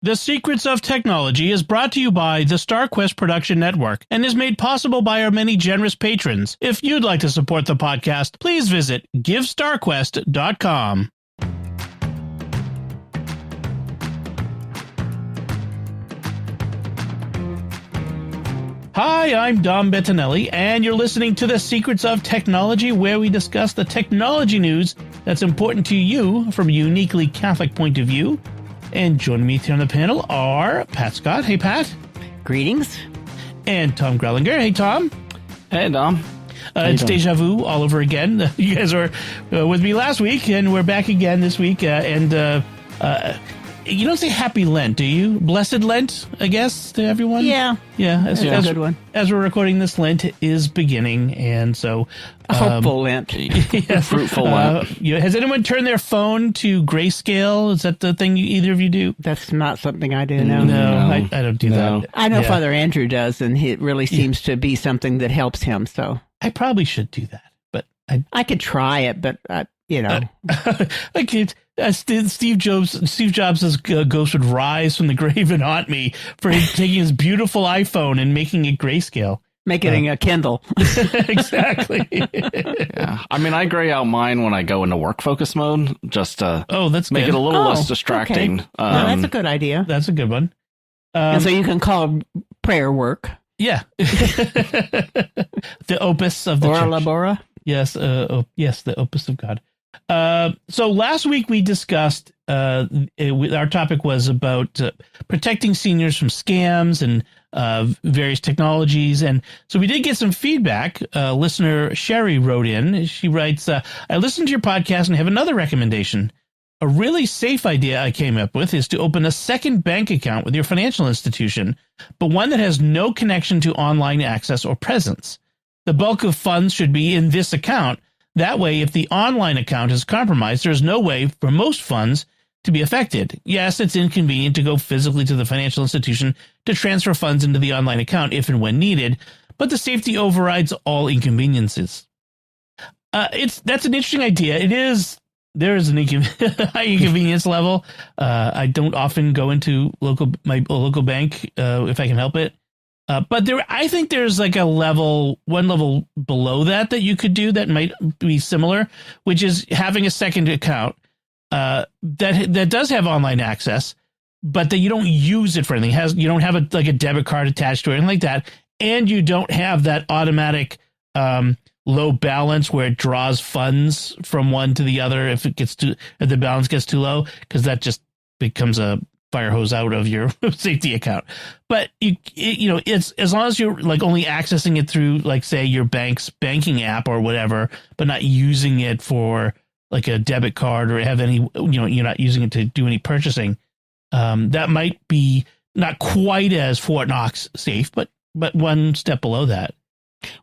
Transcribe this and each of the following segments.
The Secrets of Technology is brought to you by the StarQuest Production Network and is made possible by our many generous patrons. If you'd like to support the podcast, please visit GiveStarQuest.com. Hi, I'm Dom Bettinelli, and you're listening to The Secrets of Technology, where we discuss the technology news that's important to you from a uniquely Catholic point of view. And joining me here on the panel are Pat Scott. Hey, Pat. Greetings. And Tom Grelinger. Hey, Tom. Hey, Dom. It's deja vu all over again. You guys were with me last week, and we're back again this week. You don't say Happy Lent, do you? Blessed Lent, I guess, to everyone? Yeah. Yeah. That's a good one. As we're recording this, Lent is beginning, and so... hopeful Lent. Yeah. Fruitful Lent. Has anyone turned their phone to grayscale? Is that the thing either of you do? That's not something I do, no. No. I don't do that. I know Father Andrew does, and it really seems to be something that helps him, so... I probably should do that, but... I could try it, but, you know... Steve Jobs' ghost would rise from the grave and haunt me for taking his beautiful iPhone and making it grayscale. Making a Kindle. Exactly. Yeah. I mean, I gray out mine when I go into work focus mode, just to that's make good. it a little less distracting. Okay. That's a good idea. That's a good one. And so you can call prayer work. Yeah. The opus of the Ora church. Labora? Yes, yes, the opus of God. So last week we discussed, our topic was about protecting seniors from scams and various technologies. And so we did get some feedback. Listener Sherry wrote in. She writes, I listened to your podcast and have another recommendation. A really safe idea I came up with is to open a second bank account with your financial institution, but one that has no connection to online access or presence. The bulk of funds should be in this account. That way, if the online account is compromised, there's no way for most funds to be affected. Yes, it's inconvenient to go physically to the financial institution to transfer funds into the online account if and when needed, but the safety overrides all inconveniences. That's an interesting idea. There is an high inconvenience level. I don't often go into my local bank if I can help it. But I think there's like one level below that you could do that might be similar, which is having a second account that does have online access, but that you don't use it for anything. You don't have a debit card attached to it, anything like that, and you don't have that automatic low balance where it draws funds from one to the other if the balance gets too low, because that just becomes a fire hose out of your safety account. But it's as long as you're like only accessing it through like say your bank's banking app or whatever, but not using it for like a debit card or have any, you're not using it to do any purchasing. That might be not quite as Fort Knox safe, but one step below that.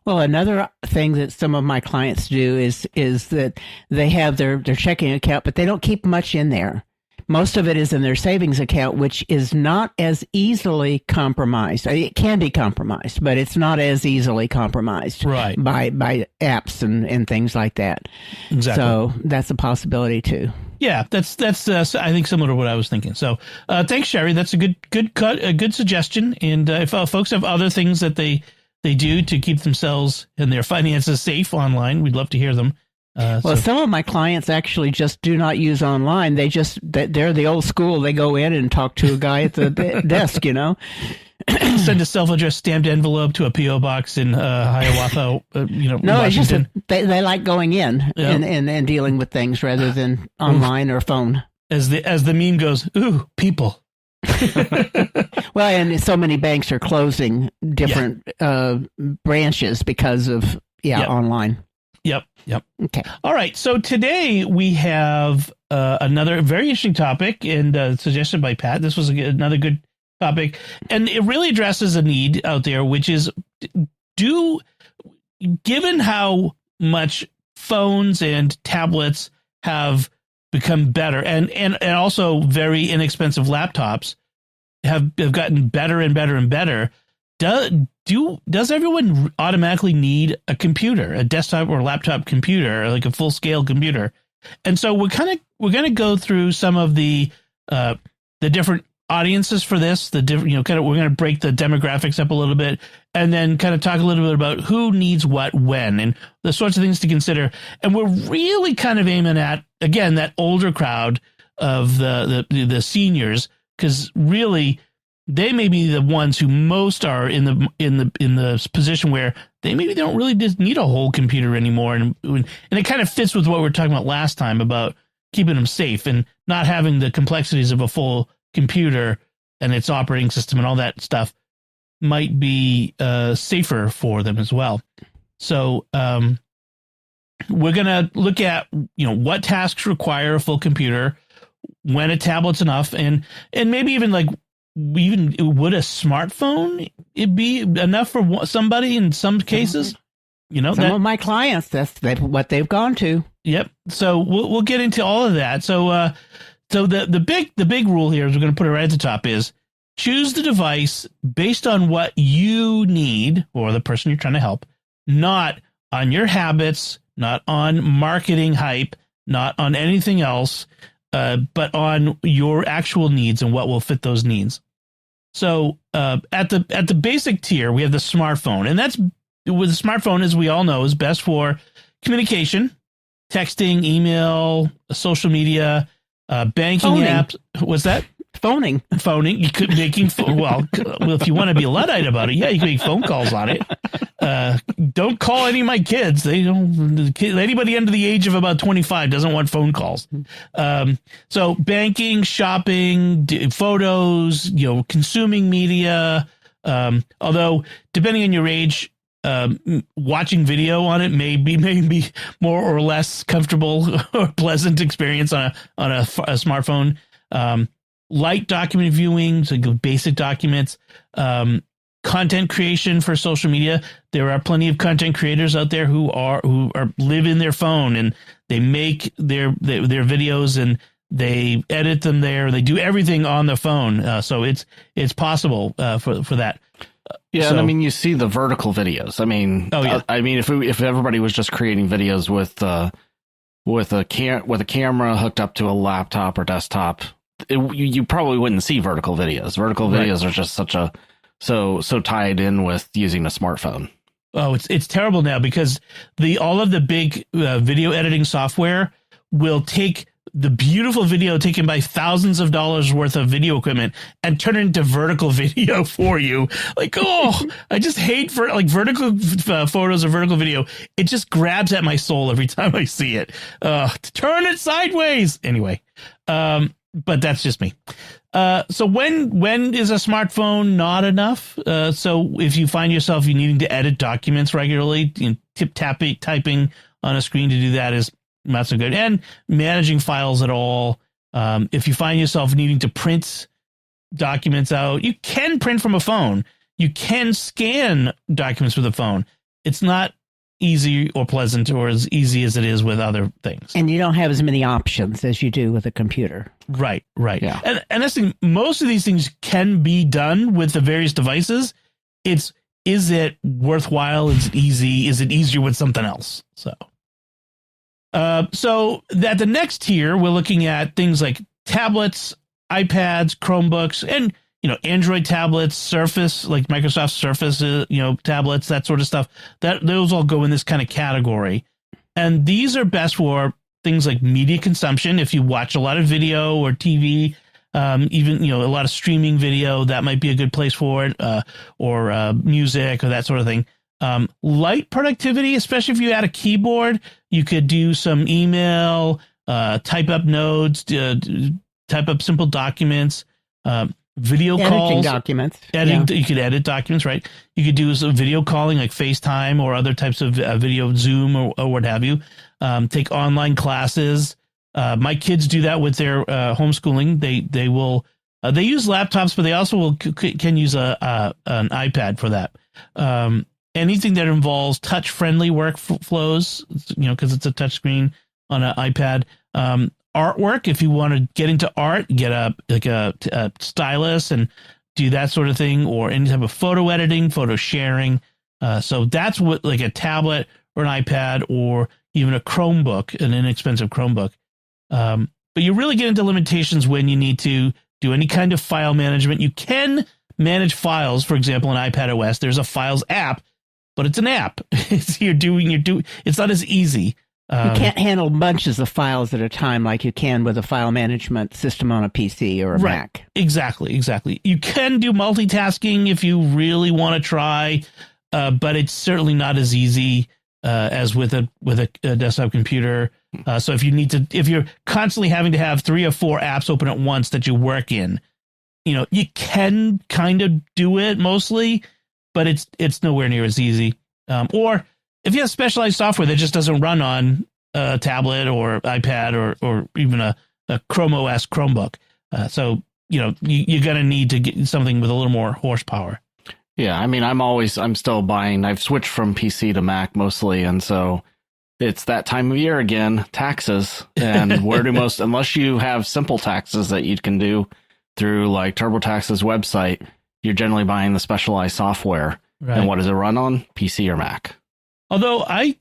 Well, another thing that some of my clients do is that they have their checking account, but they don't keep much in there. Most of it is in their savings account, which is not as easily compromised. It can be compromised, but it's not as easily compromised by apps and things like that. Exactly. So that's a possibility too. Yeah, that's I think similar to what I was thinking. So thanks, Sherry. That's a good suggestion. And if folks have other things that they do to keep themselves and their finances safe online, we'd love to hear them. Some of my clients actually just do not use online. They're the old school. They go in and talk to a guy at the desk, Send a self-addressed stamped envelope to a P.O. box in Hiawatha, No, Washington. it's just they like going in and dealing with things rather than online or phone. As the meme goes, ooh, people. Well, and so many banks are closing different branches because of online. Yep. Okay. All right. So today we have another very interesting topic and suggested by Pat. This was another good topic, and it really addresses a need out there, which is given how much phones and tablets have become better and also very inexpensive laptops have gotten better and better and better. Does everyone automatically need a computer, a desktop or laptop computer, like a full scale computer? And so we're going to go through some of the different audiences for this, the different, kind of, we're going to break the demographics up a little bit, and then kind of talk a little bit about who needs what when and the sorts of things to consider. And we're really kind of aiming at, again, that older crowd of the seniors, because really they may be the ones who most are in the position where they maybe don't really just need a whole computer anymore. And it kind of fits with what we were talking about last time about keeping them safe and not having the complexities of a full computer and its operating system and all that stuff might be safer for them as well. So we're going to look at, what tasks require a full computer, when a tablet's enough, and maybe even like, would a smartphone it be enough for somebody in some cases? Some of my clients, that's what they've gone to. Yep. So we'll get into all of that. So the big rule here is we're going to put it right at the top is choose the device based on what you need or the person you're trying to help, not on your habits, not on marketing hype, not on anything else, but on your actual needs and what will fit those needs. So at the basic tier, we have the smartphone, and that's with the smartphone, as we all know, is best for communication, texting, email, social media, banking Phoning. apps. What's that? Phoning. You could well, if you want to be a Luddite about it, yeah, you can make phone calls on it. Don't call any of my kids. They don't. Anybody under the age of about 25 doesn't want phone calls. So banking, shopping, photos, consuming media. Although depending on your age, watching video on it may be more or less comfortable or pleasant experience on a smartphone. Light document viewing, so basic documents, content creation for social media. There are plenty of content creators out there who live in their phone and they make their videos and they edit them there. They do everything on the phone. So it's possible for that. Yeah, and I mean, you see the vertical videos. I mean, if everybody was just creating videos with a camera hooked up to a laptop or desktop, you probably wouldn't see vertical videos. Vertical videos are just so tied in with using a smartphone. Oh, it's terrible now because all of the big video editing software will take the beautiful video taken by thousands of dollars worth of video equipment and turn it into vertical video for you. Like, I just hate vertical photos or vertical video. It just grabs at my soul every time I see it. Turn it sideways. Anyway, but that's just me. So when is a smartphone not enough? So if you find yourself needing to edit documents regularly, typing on a screen to do that is not so good. And managing files at all. If you find yourself needing to print documents out, you can print from a phone. You can scan documents with a phone. It's not easy or pleasant or as easy as it is with other things. And you don't have as many options as you do with a computer. Right. Yeah. And that's the thing, most of these things can be done with the various devices. Is it worthwhile? Is it easy? Is it easier with something else? So at the next tier, we're looking at things like tablets, iPads, Chromebooks, and Android tablets, Surface, like Microsoft Surface, tablets, that sort of stuff. Those all go in this kind of category. And these are best for things like media consumption. If you watch a lot of video or TV, even a lot of streaming video, that might be a good place for it, or music or that sort of thing. Light productivity, especially if you had a keyboard, you could do some email, type up notes, type up simple documents, video calls, documents. You could edit documents, right? You could do some video calling like FaceTime or other types of video, Zoom or what have you. Take online classes. My kids do that with their homeschooling. They will they use laptops, but they also can use an iPad for that. Anything that involves touch-friendly workflows, because it's a touch screen on an iPad. Artwork, if you want to get into art, get a stylus and do that sort of thing, or any type of photo editing, photo sharing. So that's what, like a tablet or an iPad or even a Chromebook, an inexpensive Chromebook. But you really get into limitations when you need to do any kind of file management. You can manage files, for example, in iPad OS. There's a Files app, but it's an app. It's not as easy. You can't handle bunches of files at a time like you can with a file management system on a PC or a Mac. Exactly. You can do multitasking if you really want to try, but it's certainly not as easy as with a desktop computer. So if you're constantly having to have 3 or 4 apps open at once that you work in, you can kind of do it mostly, but it's nowhere near as easy. Or if you have specialized software that just doesn't run on a tablet or iPad or even a Chrome OS Chromebook. So, you're going to need to get something with a little more horsepower. Yeah. I mean, I'm still buying. I've switched from PC to Mac mostly. And so it's that time of year again, taxes. And unless you have simple taxes that you can do through like TurboTax's website, you're generally buying the specialized software. Right. And what does it run on? PC or Mac? Although I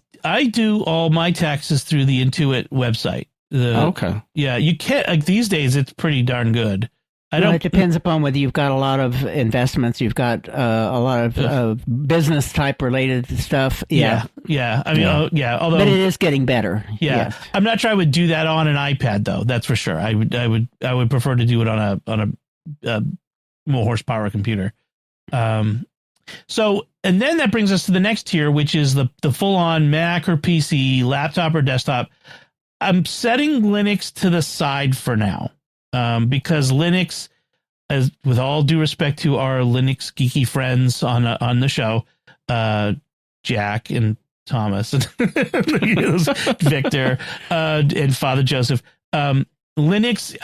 do all my taxes through the Intuit website. Okay. Yeah, you can't, like these days, it's pretty darn good. It depends upon whether you've got a lot of investments, you've got a lot of business type related stuff. Yeah. I mean, although, but it is getting better. Yeah. Yes. I'm not sure I would do that on an iPad though. That's for sure. I would prefer to do it on a more horsepower computer. So, and then that brings us to the next tier, which is the full-on Mac or PC, laptop or desktop. I'm setting Linux to the side for now, because Linux, as with all due respect to our Linux geeky friends on the show, Jack and Thomas and Victor and Father Joseph, Linux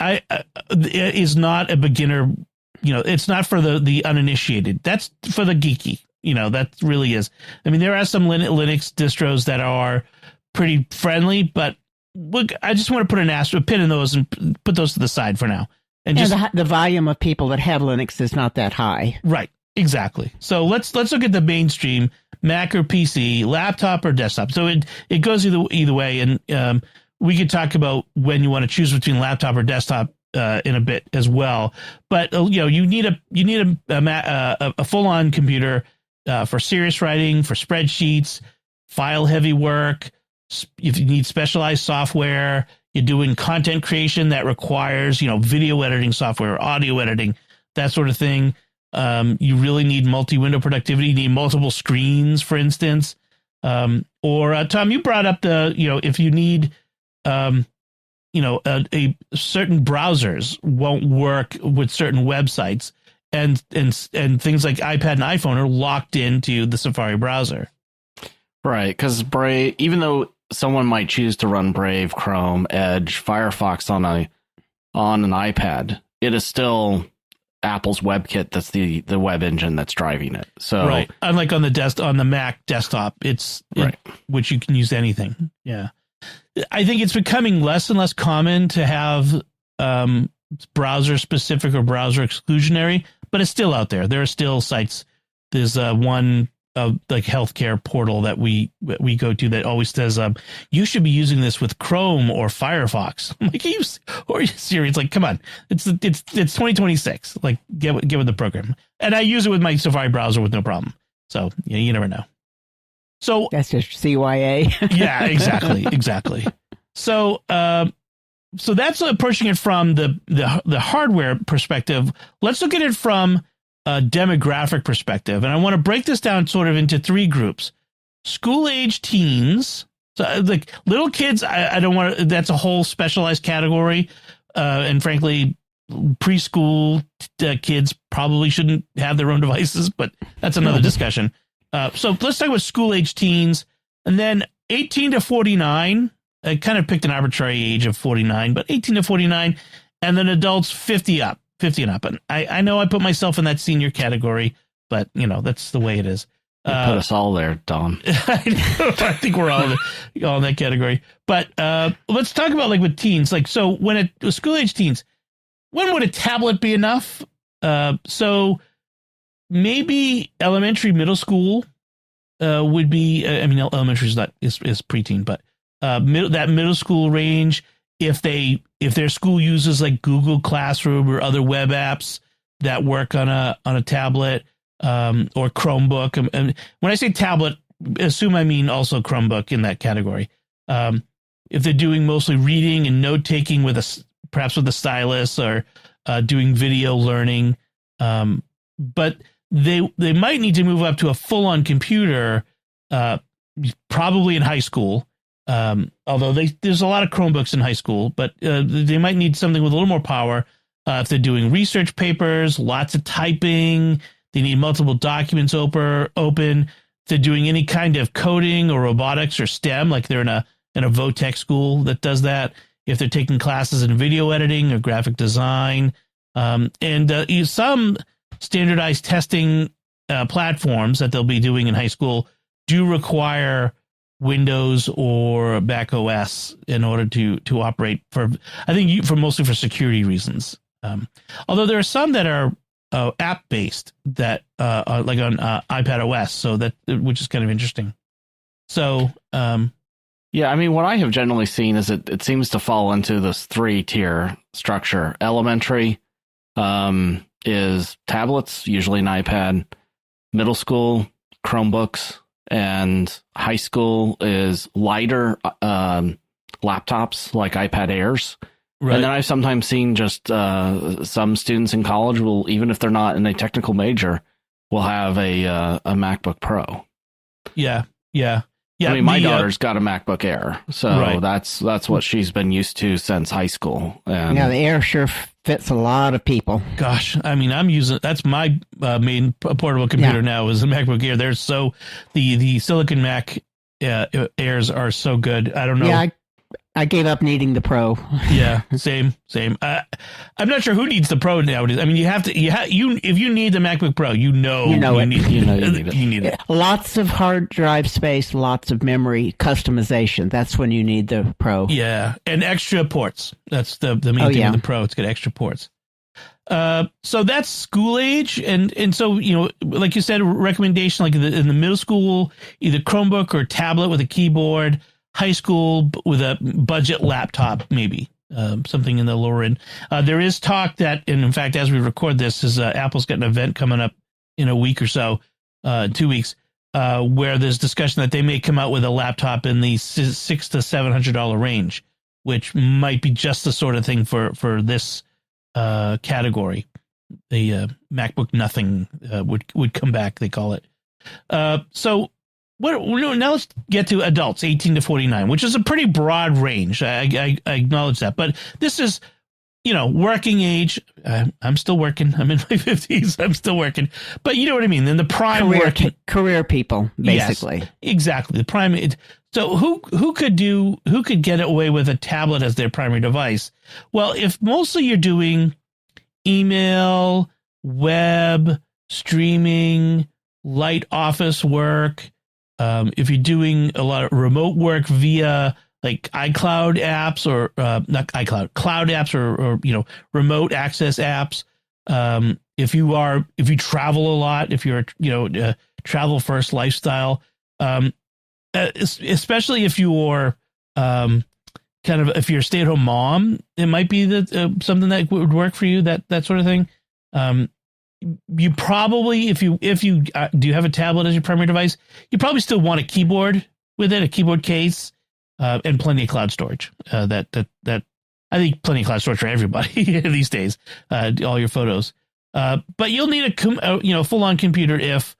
is not a beginner. It's not for the uninitiated. That's for the geeky. That really is. I mean, there are some Linux distros that are pretty friendly, but look, I just want to put a pin in those and put those to the side for now. And the volume of people that have Linux is not that high. Right. Exactly. So let's look at the mainstream Mac or PC, laptop or desktop. So it goes either way, and we could talk about when you want to choose between laptop or desktop in a bit as well. But you need a full-on computer for serious writing, for spreadsheets, file heavy work. If you need specialized software, you're doing content creation that requires video editing software, audio editing, that sort of thing. You really need multi-window productivity. You need multiple screens, for instance. Or Tom, you brought up if you need a certain browsers won't work with certain websites, and things like iPad and iPhone are locked into the Safari browser. Right, because Brave, even though someone might choose to run Brave, Chrome, Edge, Firefox on an iPad, it is still Apple's WebKit that's the web engine that's driving it. So right, unlike on the Mac desktop, which you can use anything. Yeah. I think it's becoming less and less common to have browser specific or browser exclusionary, but it's still out there. There are still sites. There's one like healthcare portal that we go to that always says you should be using this with Chrome or Firefox. I'm like, are you serious? It's like, come on, it's 2026. Like, get with the program. And I use it with my Safari browser with no problem. So you never know. So that's just CYA. Yeah, exactly. So that's approaching it from the hardware perspective. Let's look at it from a demographic perspective, and I want to break this down sort of into 3 groups: school-age teens, so like little kids. I don't want to. That's a whole specialized category, and frankly, preschool kids probably shouldn't have their own devices, but that's another discussion. So let's talk about school-age teens, and then 18 to 49. I kind of picked an arbitrary age of 49, but 18 to 49, and then adults 50 and up. And I know I put myself in that senior category, but that's the way it is. You put us all there, Don. I think we're all in that category. But let's talk about like with teens. Like, so when school-age teens, when would a tablet be enough? So maybe elementary, middle school would be. I mean, elementary is preteen, but that middle school range if their school uses like Google Classroom or other web apps that work on a tablet or Chromebook. And when I say tablet, assume I mean also Chromebook in that category. If they're doing mostly reading and note taking perhaps with a stylus or doing video learning, but they might need to move up to a full-on computer, probably in high school. Although there's a lot of Chromebooks in high school, but they might need something with a little more power. If they're doing research papers, lots of typing, they need multiple documents open. If they're doing any kind of coding or robotics or STEM, like they're in a VOTech school that does that. If they're taking classes in video editing or graphic design, and some standardized testing platforms that they'll be doing in high school do require Windows or Mac OS in order to operate mostly for security reasons. Although there are some that are app based that like on iPad OS, so which is kind of interesting. So yeah, I mean, what I have generally seen is it seems to fall into this 3-tier structure. Elementary is tablets, usually an iPad. Middle school, Chromebooks. And high school is lighter laptops like iPad Airs. Right. And then I've sometimes seen just some students in college will, even if they're not in a technical major, will have a MacBook Pro. Yeah. I mean, my daughter's got a MacBook Air, so right. that's what she's been used to since high school. And the Air sure fits a lot of people. Gosh, I mean, that's my main portable computer now is a MacBook Air. The Silicon Mac Airs are so good. I don't know. Yeah, I gave up needing the Pro. Yeah, same. I'm not sure who needs the Pro nowadays. I mean, if you need the MacBook Pro, you need it. Lots of hard drive space, lots of memory customization. That's when you need the Pro. Yeah, and extra ports. That's the main thing with the Pro. It's got extra ports. So that's school age, and so like you said, recommendation like in the middle school, either Chromebook or tablet with a keyboard. High school with a budget laptop, maybe something in the lower end. There is talk that, and in fact, as we record this, Apple's got an event coming up in a week or so, 2 weeks, where there's discussion that they may come out with a laptop in the $600 to $700 range, which might be just the sort of thing for this category. The MacBook Nothing would come back, they call it. So. Now let's get to adults, 18 to 49, which is a pretty broad range. I acknowledge that, but this is, working age. I'm still working. I'm in my 50s. I'm still working, but you know what I mean. Then the prime career people, basically. Yes, exactly. The prime. So who could get away with a tablet as their primary device? Well, if mostly you're doing email, web, streaming, light office work. If you're doing a lot of remote work via like iCloud apps or not iCloud, cloud apps or remote access apps. If you travel a lot, if you're travel first lifestyle, especially if you're if you're a stay at home mom, it might be that something that would work for you. That sort of thing. You probably, if you do have a tablet as your primary device, you probably still want a keyboard with it, a keyboard case, and plenty of cloud storage. That I think plenty of cloud storage for everybody these days. All your photos, but you'll need a full on computer if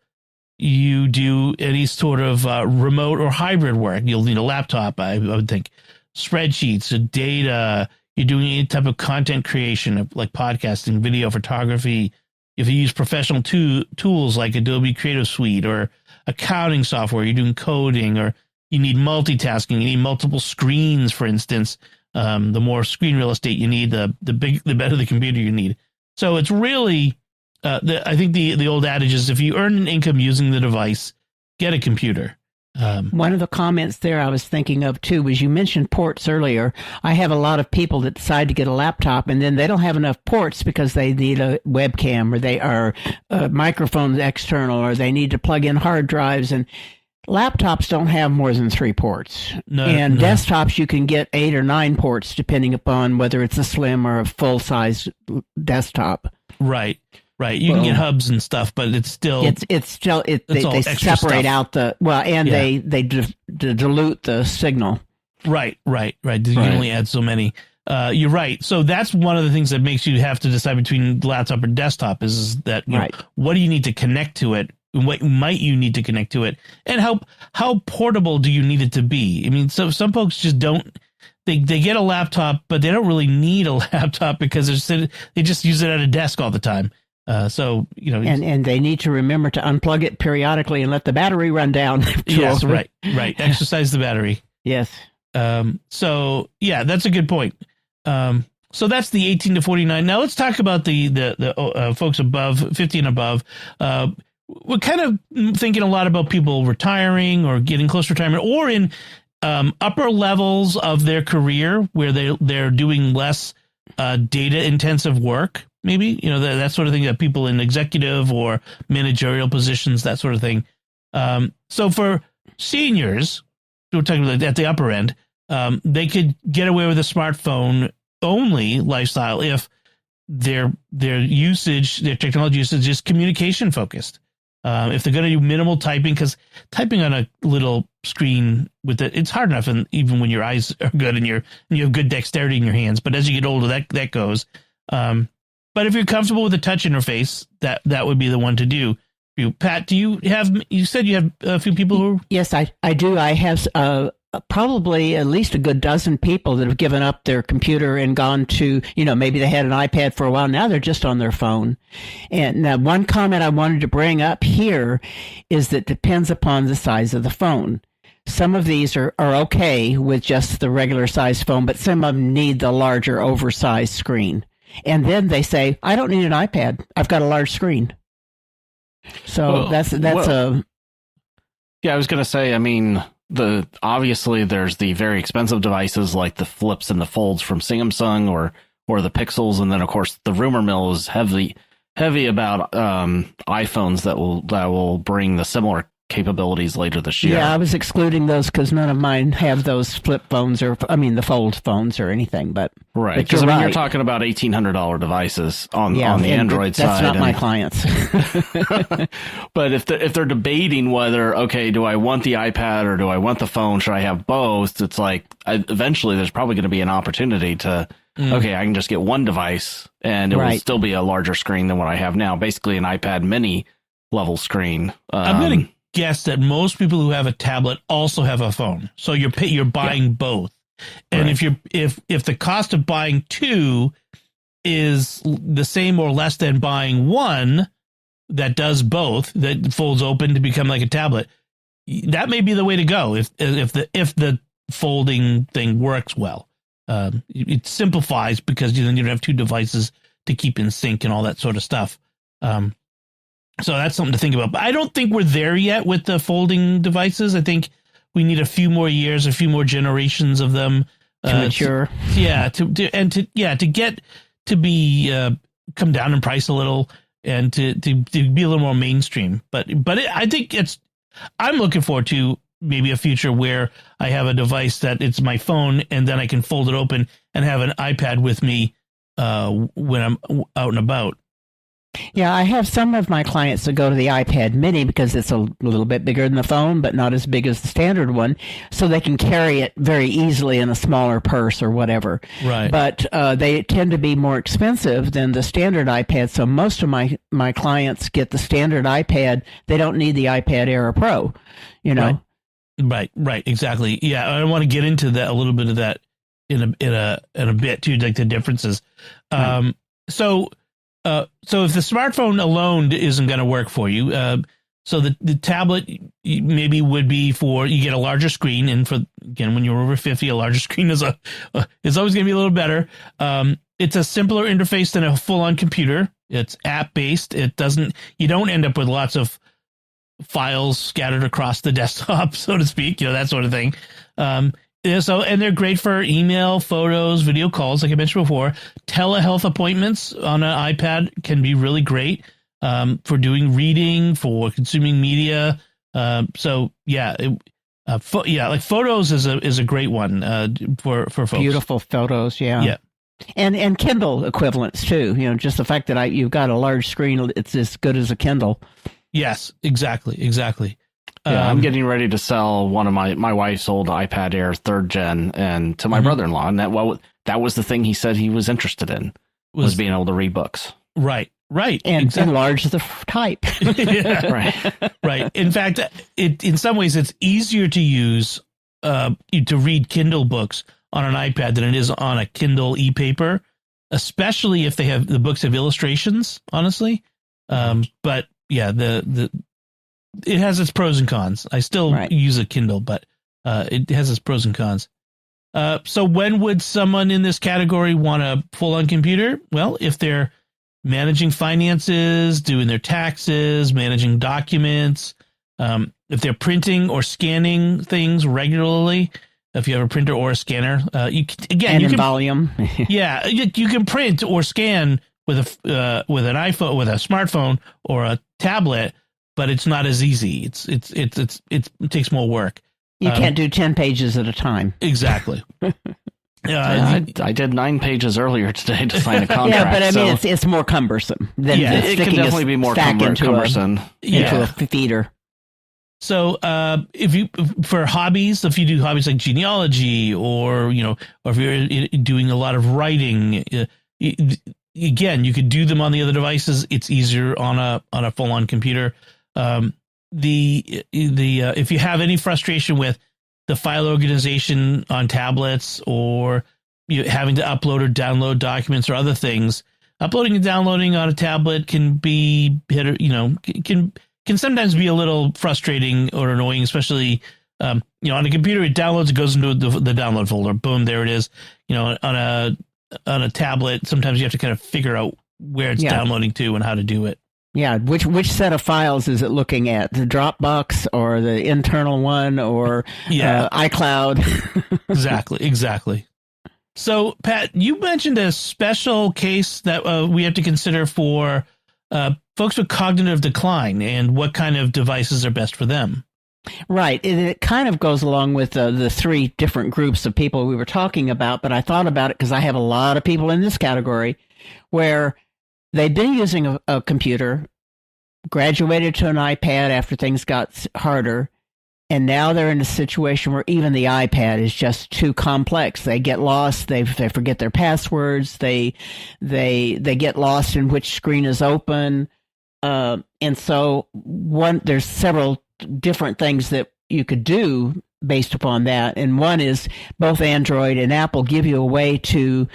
you do any sort of remote or hybrid work. You'll need a laptop, I would think. Spreadsheets, data. You're doing any type of content creation, like podcasting, video, photography. If you use professional tools like Adobe Creative Suite or accounting software, you're doing coding, or you need multitasking, you need multiple screens, for instance. The more screen real estate you need, the better the computer you need. So it's really, I think the old adage is if you earn an income using the device, get a computer. One of the comments there I was thinking of too was you mentioned ports earlier. I have a lot of people that decide to get a laptop and then they don't have enough ports because they need a webcam or they are microphones external or they need to plug in hard drives. And Laptops don't have more than 3 ports. No, and desktops, you can get 8 or 9 ports depending upon whether it's a slim or a full-size desktop. Right. You can get hubs and stuff, but it's still they separate stuff. out they dilute the signal. Right. You can only add so many. You're right. So that's one of the things that makes you have to decide between laptop or desktop is that you know, what do you need to connect to it? What might you need to connect to it, and how portable do you need it to be? I mean, so some folks just don't. They get a laptop, but they don't really need a laptop because they just use it at a desk all the time. So you know, and they need to remember to unplug it periodically and let the battery run down. Yes, right. Exercise the battery. Yes. So yeah, that's a good point. So that's the 18 to 49. Now let's talk about the folks above 50 and above. We're kind of thinking a lot about people retiring or getting close to retirement, or in upper levels of their career where they're doing less data intensive work. Maybe, you know, that sort of thing, that people in executive or managerial positions, that sort of thing. So for seniors, we're talking about at the upper end, they could get away with a smartphone only lifestyle if their technology usage is communication focused. If they're going to do minimal typing, because typing on a little screen it's hard enough, and even when your eyes are good and you have good dexterity in your hands. But as you get older, that goes. But if you're comfortable with the touch interface, that would be the one to do. Pat, you said you have a few people who? Yes, I do. I have probably at least a good dozen people that have given up their computer and gone to, maybe they had an iPad for a while. Now they're just on their phone. And now one comment I wanted to bring up here is that it depends upon the size of the phone. Some of these are okay with just the regular size phone, but some of them need the larger oversized screen. And then they say, I don't need an iPad. I've got a large screen. So that's a... Yeah, I was going to say, I mean, obviously there's the very expensive devices like the flips and the folds from Samsung or the Pixels. And then, of course, the rumor mill is heavy about iPhones that will bring the similar capabilities later this year. Yeah, I was excluding those because none of mine have those flip phones the fold phones or anything. But right, because you're talking about $1,800 devices on the Android side. That's not my clients. But if they're debating whether, okay, do I want the iPad or do I want the phone? Should I have both? It's like eventually there's probably going to be an opportunity to. Okay, I can just get one device and it will still be a larger screen than what I have now. Basically, an iPad mini level screen. I'm going to guess that most people who have a tablet also have a phone, so you're buying both. And if the cost of buying two is the same or less than buying one that does both, that folds open to become like a tablet, that may be the way to go. If the folding thing works well, it simplifies because then you don't have two devices to keep in sync and all that sort of stuff. So that's something to think about. But I don't think we're there yet with the folding devices. I think we need a few more years, a few more generations of them to mature. To get to be come down in price a little and to be a little more mainstream. But I think I'm looking forward to maybe a future where I have a device that it's my phone and then I can fold it open and have an iPad with me when I'm out and about. Yeah, I have some of my clients that go to the iPad mini because it's a little bit bigger than the phone, but not as big as the standard one, so they can carry it very easily in a smaller purse or whatever. Right. But they tend to be more expensive than the standard iPad, so most of my clients get the standard iPad. They don't need the iPad Air Pro, Right, exactly. Yeah, I want to get into that, a little bit of that in a bit too, like the differences. Right. So if the smartphone alone isn't going to work for you, so the tablet maybe would be for, you get a larger screen, and when you're over 50, a larger screen is always going to be a little better. It's a simpler interface than a full-on computer. It's app-based. You don't end up with lots of files scattered across the desktop, so to speak, that sort of thing. And they're great for email, photos, video calls, like I mentioned before. Telehealth appointments on an iPad can be really great for doing reading, for consuming media, So yeah, like photos is a great one for folks. Beautiful photos, yeah. Yeah. And Kindle equivalents too. Just the fact that you've got a large screen, it's as good as a Kindle. Yes, exactly. Yeah, I'm getting ready to sell one of my wife's old iPad Air 3rd gen and to my brother-in-law, and that was the thing he said he was interested in was being able to read books. Right. And exactly. enlarge the type. Yeah. Right. In fact, in some ways it's easier to use to read Kindle books on an iPad than it is on a Kindle e-paper, especially if the books have illustrations, honestly. But yeah, it has its pros and cons. I still use a Kindle, but it has its pros and cons. So when would someone in this category want a full-on computer? Well, if they're managing finances, doing their taxes, managing documents, if they're printing or scanning things regularly, if you have a printer or a scanner, you can volume. Yeah, you can print or scan with an iPhone, with a smartphone or a tablet, but it's not as easy. It takes more work. You can't do 10 pages at a time. Exactly. I did 9 pages earlier today to sign a contract. Yeah, but I mean, it's more cumbersome than it can definitely be more cumbersome into a feeder. So, if you do hobbies like genealogy, or if you're doing a lot of writing, again, you could do them on the other devices. It's easier on a full-on computer. If you have any frustration with the file organization on tablets, or having to upload or download documents or other things, uploading and downloading on a tablet can be can sometimes be a little frustrating or annoying, especially on a computer. It downloads, it goes into the download folder. Boom, there it is. On a tablet, sometimes you have to kind of figure out where it's downloading to and how to do it. Yeah, which set of files is it looking at? The Dropbox or the internal one, or iCloud? Exactly. So, Pat, you mentioned a special case that we have to consider for folks with cognitive decline, and what kind of devices are best for them. Right. It kind of goes along with the 3 different groups of people we were talking about, but I thought about it because I have a lot of people in this category where they've been using a computer, graduated to an iPad after things got harder, and now they're in a situation where even the iPad is just too complex. They get lost. They forget their passwords. They get lost in which screen is open. And so there's several different things that you could do based upon that. And one is both Android and Apple give you a way to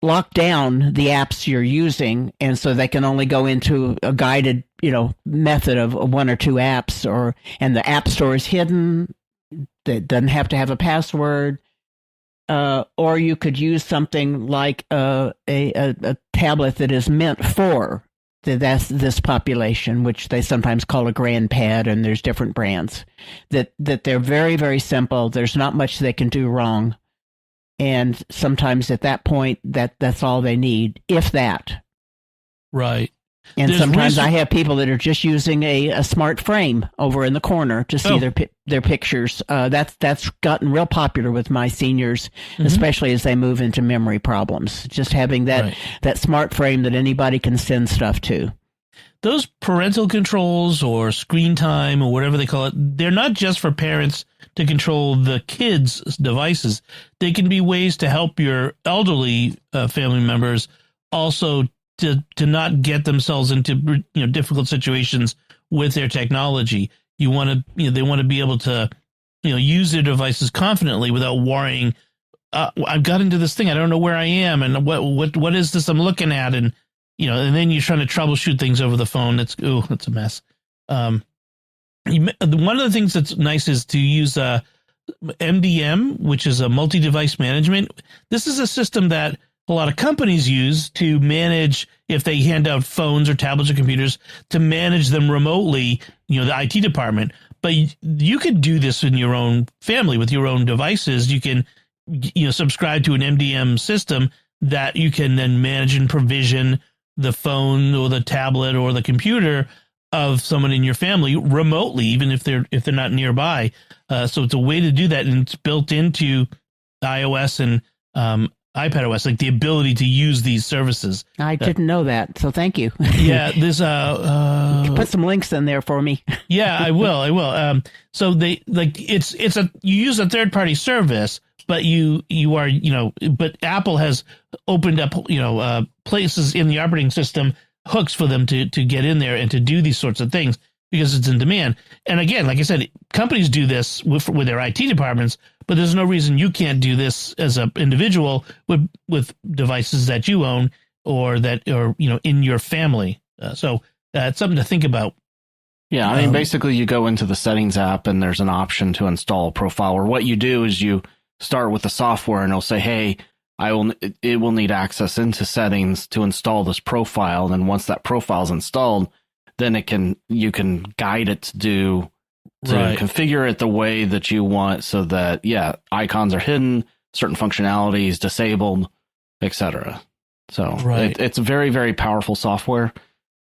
lock down the apps you're using, and so they can only go into a guided, method of 1 or 2 apps, and the App Store is hidden. That doesn't have to have a password. Or you could use something like a tablet that is meant for this population, which they sometimes call a grandpad, and there's different brands that they're very, very simple. There's not much they can do wrong. And sometimes at that point, that's all they need, if that. Right. And sometimes I have people that are just using a smart frame over in the corner to see their pictures. That's gotten real popular with my seniors, especially as they move into memory problems. Just having that smart frame that anybody can send stuff to. Those parental controls or screen time or whatever they call it, they're not just for parents to control the kids' devices. They can be ways to help your elderly family members also to not get themselves into difficult situations with their technology. They want to be able to use their devices confidently without worrying. I've got into this thing. I don't know where I am, and what is this I'm looking at, and and then you're trying to troubleshoot things over the phone. It's a mess. One of the things that's nice is to use MDM, which is a multi-device management. This is a system that a lot of companies use to manage, if they hand out phones or tablets or computers, to manage them remotely, the IT department. But you could do this in your own family with your own devices. You can, subscribe to an MDM system that you can then manage and provision the phone or the tablet or the computer of someone in your family remotely, even if they're not nearby. So it's a way to do that, and it's built into iOS and iPadOS, like the ability to use these services. I didn't know that, so thank you. Yeah, there's put some links in there for me. Yeah, I will. So they you use a third party service, but but Apple has opened up places in the operating system, hooks for them to get in there and to do these sorts of things because it's in demand. And again, like I said, companies do this with their IT departments, but there's no reason you can't do this as an individual with devices that you own or in your family. So that's something to think about. Yeah, I mean, basically you go into the settings app and there's an option to install a profile. Or what you do is you start with the software and it'll say, hey, it will need access into settings to install this profile. And then once that profile is installed, then you can guide it to configure it the way that you want so that, icons are hidden, certain functionalities disabled, etc. So it's very, very powerful software.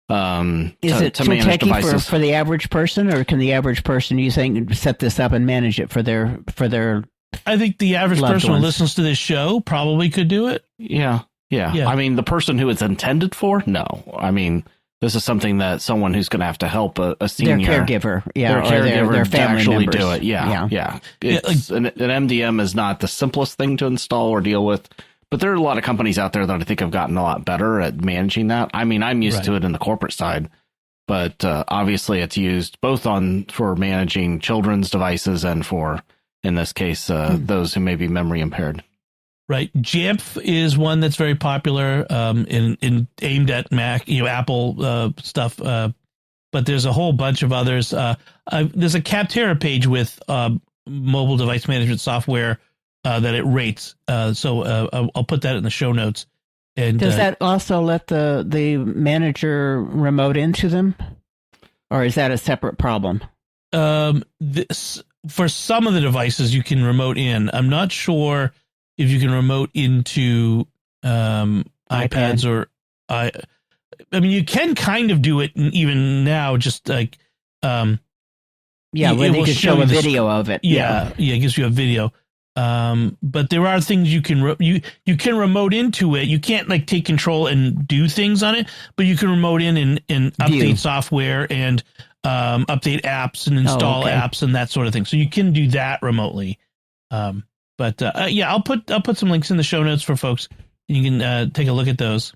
Is it too techy for the average person, or can the average person, you think, set this up and manage it for their I think the average person who listens to this show probably could do it. Yeah. I mean, the person who it's intended for, no. I mean, this is something that someone who's going to have to help a senior, their caregiver, their caregiver, their family to actually members. do it. Yeah. An MDM is not the simplest thing to install or deal with, but there are a lot of companies out there that I think have gotten a lot better at managing that. I mean, I'm used to it in the corporate side, but obviously it's used both for managing children's devices and for, in this case, those who may be memory impaired. Right. Jamf is one that's very popular aimed at Mac, Apple stuff. But there's a whole bunch of others. There's a Capterra page with mobile device management software that it rates. So I'll put that in the show notes. And does that also let the manager remote into them? Or is that a separate problem? For some of the devices, you can remote in. I'm not sure if you can remote into iPads or I mean, you can kind of do it even now, just like when they can show a video of it. Yeah, it gives you a video. But there are things you can you can remote into it. You can't like take control and do things on it, but you can remote in and update software and update apps and install apps and that sort of thing. So you can do that remotely. But I'll put some links in the show notes for folks. You can take a look at those.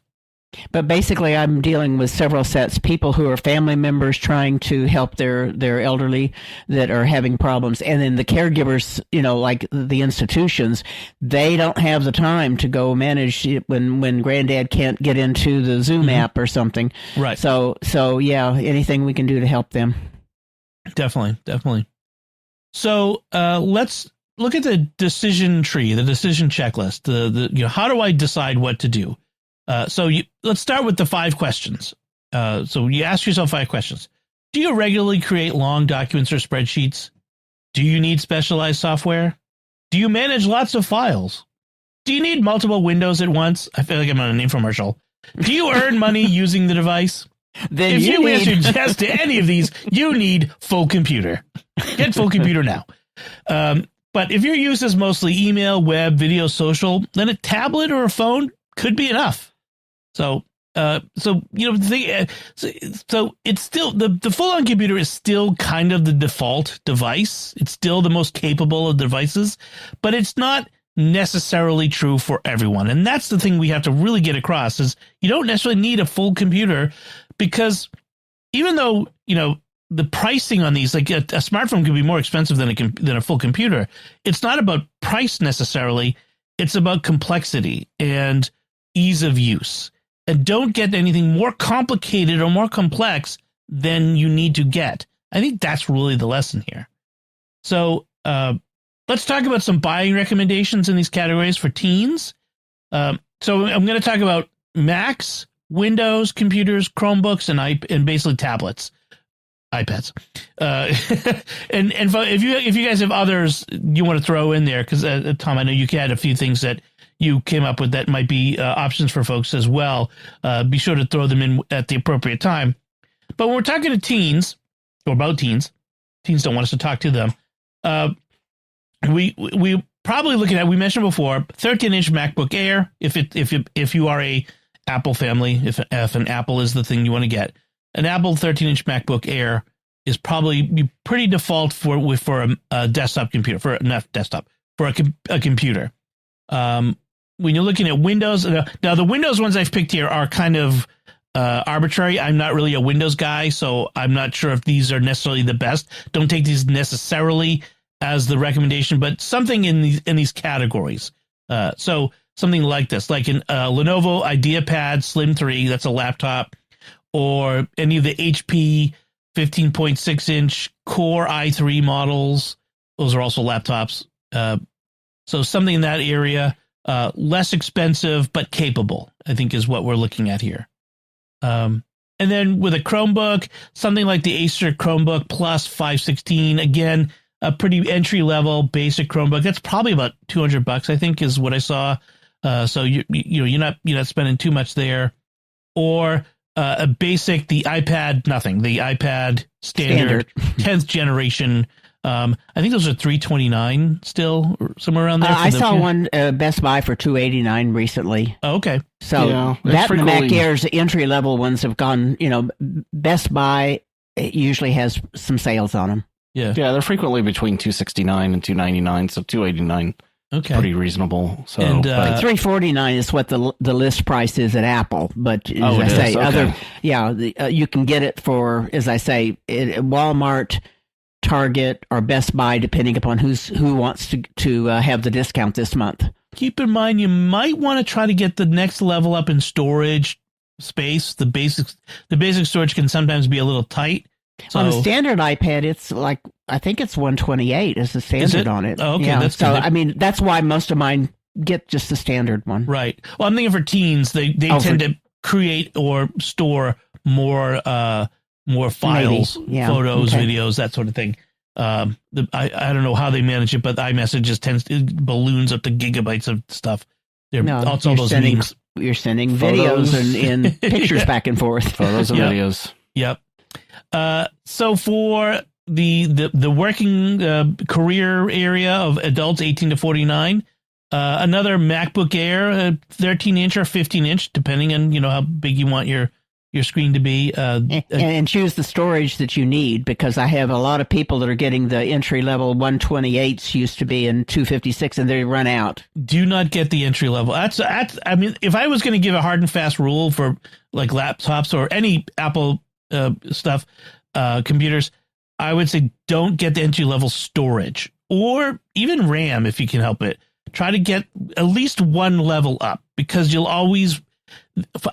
But basically, I'm dealing with several sets, people who are family members trying to help their elderly that are having problems. And then the caregivers, like the institutions, they don't have the time to go manage it when granddad can't get into the Zoom app or something. Right. So anything we can do to help them. Definitely. So let's look at the decision tree, the decision checklist. How do I decide what to do? Let's start with the 5 questions. So you ask yourself 5 questions. Do you regularly create long documents or spreadsheets? Do you need specialized software? Do you manage lots of files? Do you need multiple windows at once? I feel like I'm on an infomercial. Do you earn money using the device? Then if you answered yes to any of these, you need full computer. Get full computer now. But if your use is mostly email, web, video, social, then a tablet or a phone could be enough. So it's still the full-on computer is still kind of the default device. It's still the most capable of devices, but it's not necessarily true for everyone. And that's the thing we have to really get across is you don't necessarily need a full computer, because even though, the pricing on these, like a smartphone can be more expensive than a full computer. It's not about price necessarily. It's about complexity and ease of use. And don't get anything more complicated or more complex than you need to get. I think that's really the lesson here. So let's talk about some buying recommendations in these categories for teens. So I'm going to talk about Macs, Windows, computers, Chromebooks, and basically tablets, iPads. And if you guys have others you want to throw in there, because Tom, I know you had a few things that you came up with that might be options for folks as well. Be sure to throw them in at the appropriate time. But when we're talking to teens, or about teens don't want us to talk to them. We probably looking at, we mentioned before, 13-inch MacBook Air. If you are a Apple family, if an Apple is the thing you want to get, an Apple 13-inch MacBook Air is probably pretty default for a desktop computer, for a computer. When you're looking at Windows, now the Windows ones I've picked here are kind of arbitrary. I'm not really a Windows guy, so I'm not sure if these are necessarily the best. Don't take these necessarily as the recommendation, but something in these categories. So something like this, like an Lenovo IdeaPad Slim 3, that's a laptop, or any of the HP 15.6-inch Core i3 models. Those are also laptops. So something in that area, less expensive but capable, I think, is what we're looking at here. And then with a Chromebook, something like the Acer Chromebook Plus 516, again, a pretty entry level basic Chromebook. That's probably about $200, I think, is what I saw. So you're not spending too much there. Or a basic, the iPad standard 10th generation. I think those are $329 still, or somewhere around there. I saw one Best Buy for $289 recently. Oh, okay. So that and the Mac Air's entry level ones have gone. Best Buy usually has some sales on them. Yeah, they're frequently between $269 and $299, so $289. Okay, pretty reasonable. So, and $349 is what the list price is at Apple. But as I say, you can get it for, as I say, at Walmart, Target, or Best Buy, depending upon who wants to have the discount this month. Keep in mind, you might want to try to get the next level up in storage space. The basic storage can sometimes be a little tight. So, on a standard iPad, it's like, I think it's 128 is the standard on it. Oh, okay, that's so. I mean, that's why most of mine get just the standard one. Right. Well, I'm thinking for teens, they tend to create or store more files, photos, videos, that sort of thing. I don't know how they manage it, but iMessage just balloons up to gigabytes of stuff. Also those memes. You're sending videos and pictures back and forth. Photos and videos. Yep. So for the working career area of adults 18 to 49, another MacBook Air, 13-inch or 15-inch, depending on how big you want your screen to be. And choose the storage that you need, because I have a lot of people that are getting the entry level 128s used to be in 256, and they run out. Do not get the entry level. That's I mean, if I was going to give a hard and fast rule for like laptops or any Apple stuff, computers, I would say don't get the entry level storage, or even RAM if you can help it. Try to get at least one level up, because you'll always,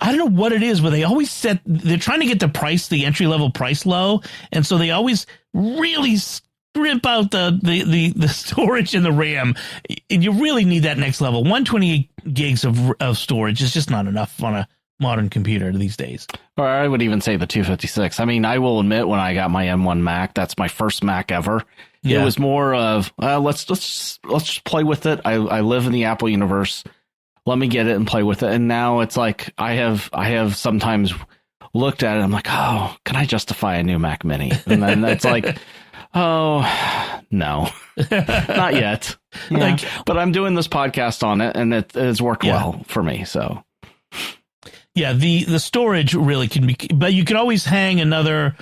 I don't know what it is, but they're trying to get the entry level price low, and so they always really scrimp out the storage and the RAM, and you really need that next level. 128 gigs of storage is just not enough on a modern computer these days. Or I would even say the 256. I mean, I will admit, when I got my M1 Mac, that's my first Mac ever. Yeah. It was more of let's just play with it. I live in the Apple universe. Let me get it and play with it. And now it's like I have sometimes looked at it. I'm like, oh, can I justify a new Mac Mini? And then it's like, oh no, not yet. Yeah. But I'm doing this podcast on it, and it has worked well for me. So. Yeah, the storage really can be, but you can always hang another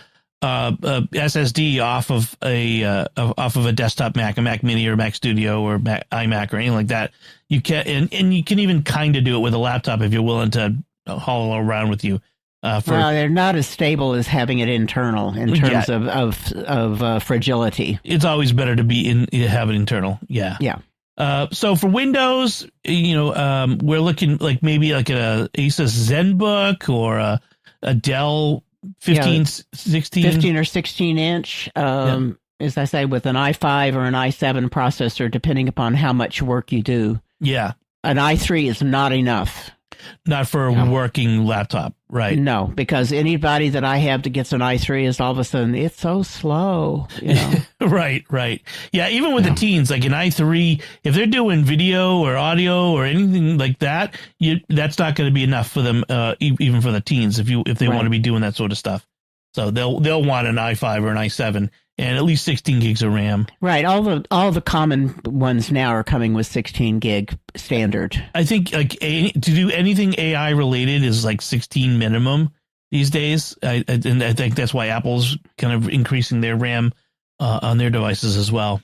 SSD off of a desktop Mac, a Mac Mini or Mac Studio or iMac or anything like that. You can, and you can even kind of do it with a laptop if you're willing to haul around with you. Well, they're not as stable as having it internal in terms of fragility. It's always better to have it internal. Yeah. Yeah. So for Windows, we're looking like maybe like a Asus ZenBook or a Dell 15 or 16 inch, as I say, with an i5 or an i7 processor, depending upon how much work you do. Yeah. An i3 is not enough. Not for a working laptop, right? No, because anybody that I have that gets an i3 is all of a sudden, it's so slow. Right. Yeah, even with the teens, like an i3, if they're doing video or audio or anything like that, that's not going to be enough for them, even for the teens, if they want to be doing that sort of stuff. So they'll want an i5 or an i7 and at least 16 gigs of RAM. Right. All the common ones now are coming with 16 gig standard. I think to do anything AI related is like 16 minimum these days. And I think that's why Apple's kind of increasing their RAM on their devices as well.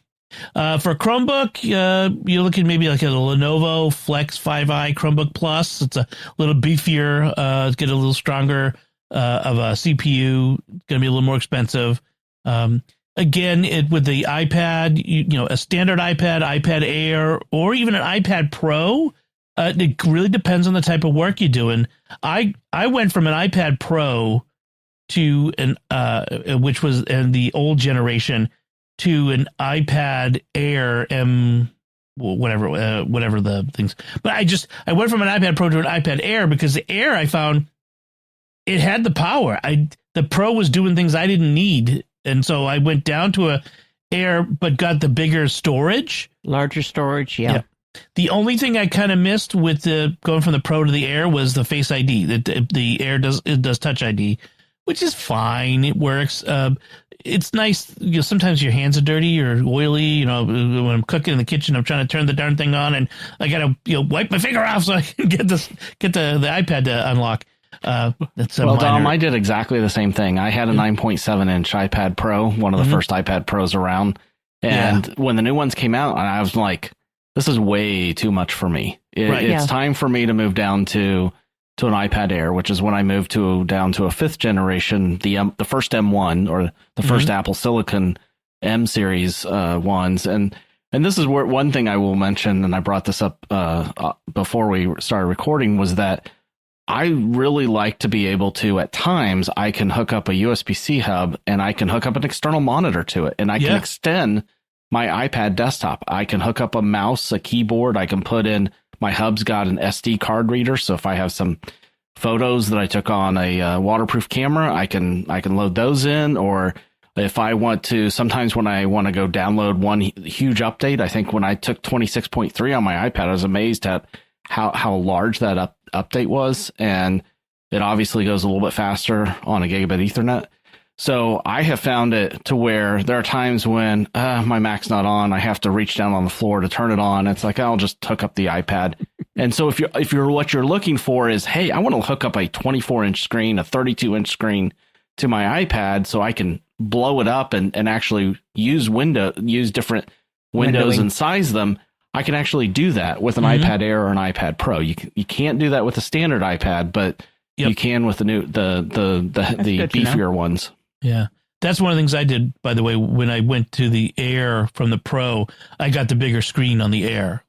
For Chromebook, you're looking maybe like a Lenovo Flex 5i Chromebook Plus. It's a little beefier, get a little stronger of a CPU. It's going to be a little more expensive. Again, with the iPad, a standard iPad, iPad Air, or even an iPad Pro, it really depends on the type of work you're doing. I went from an iPad Pro to which was in the old generation, to an iPad Air whatever the things. But I went from an iPad Pro to an iPad Air because the Air, I found it had the power. The Pro was doing things I didn't need. And so I went down to a Air, but got the bigger storage. Larger storage, yeah. The only thing I kind of missed with going from the Pro to the Air was the Face ID. The Air does Touch ID, which is fine. It works. It's nice. Sometimes your hands are dirty or oily. When I'm cooking in the kitchen, I'm trying to turn the darn thing on, and I gotta wipe my finger off so I can get the iPad to unlock. Dom, I did exactly the same thing. I had a 9.7 inch iPad Pro, one of the first iPad Pros around, and when the new ones came out, I was like, "This is way too much for me. It's time for me to move down to an iPad Air," which is when I moved down to a 5th generation, the first M1 or the first Apple Silicon M series ones. And this is where one thing I will mention, and I brought this up before we started recording, was that I really like to be able to, at times, I can hook up a USB-C hub and I can hook up an external monitor to it, and I can extend my iPad desktop. I can hook up a mouse, a keyboard. I can put in, my hub's got an SD card reader, so if I have some photos that I took on a waterproof camera, I can load those in. Or if I want to, sometimes when I want to go download one huge update, I think when I took 26.3 on my iPad, I was amazed at how large that update was, and it obviously goes a little bit faster on a gigabit Ethernet. So I have found it to where there are times when my Mac's not on, I have to reach down on the floor to turn it on. It's like, I'll just hook up the iPad. And so if you're what you're looking for is, hey, I want to hook up a 24-inch screen, a 32-inch screen to my iPad so I can blow it up and actually use different windows and size them. I can actually do that with an iPad Air or an iPad Pro. You can't do that with a standard iPad, but you can with the beefier ones. Yeah. That's one of the things I did, by the way, when I went to the Air from the Pro. I got the bigger screen on the Air.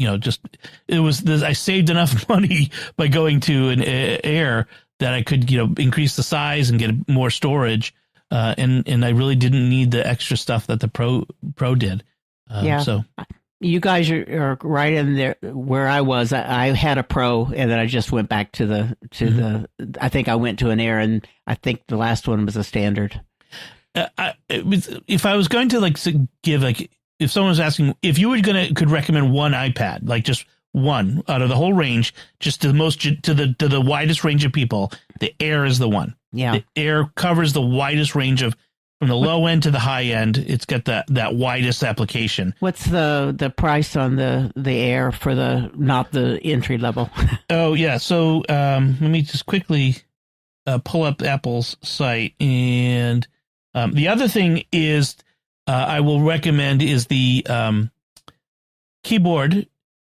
I saved enough money by going to an Air that I could, increase the size and get more storage. And I really didn't need the extra stuff that the Pro did. So you guys are right in there where I was. I had a Pro, and then I just went back to the. I think I went to an Air, and I think the last one was a standard. If I was going to give if someone was asking if you could recommend one iPad, like just one out of the whole range, just to the widest range of people, the Air is the one. Yeah, the Air covers the widest range from the low end to the high end. It's got that widest application. What's the price on the Air for not the entry level? Oh yeah, so let me just quickly pull up Apple's site, and the other thing is I will recommend is the keyboard.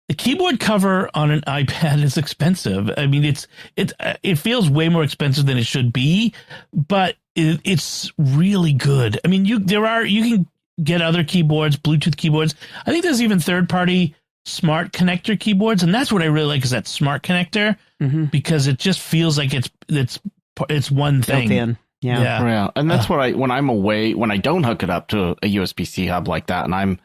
The keyboard cover on an iPad is expensive. I mean, it feels way more expensive than it should be, but it's really good. I mean, you can get other keyboards, Bluetooth keyboards. I think there's even third-party smart connector keyboards, and that's what I really like, is that smart connector, because it just feels like it's one thing. Built in. Yeah. And that's what when I'm away, when I don't hook it up to a USB-C hub like that, and I'm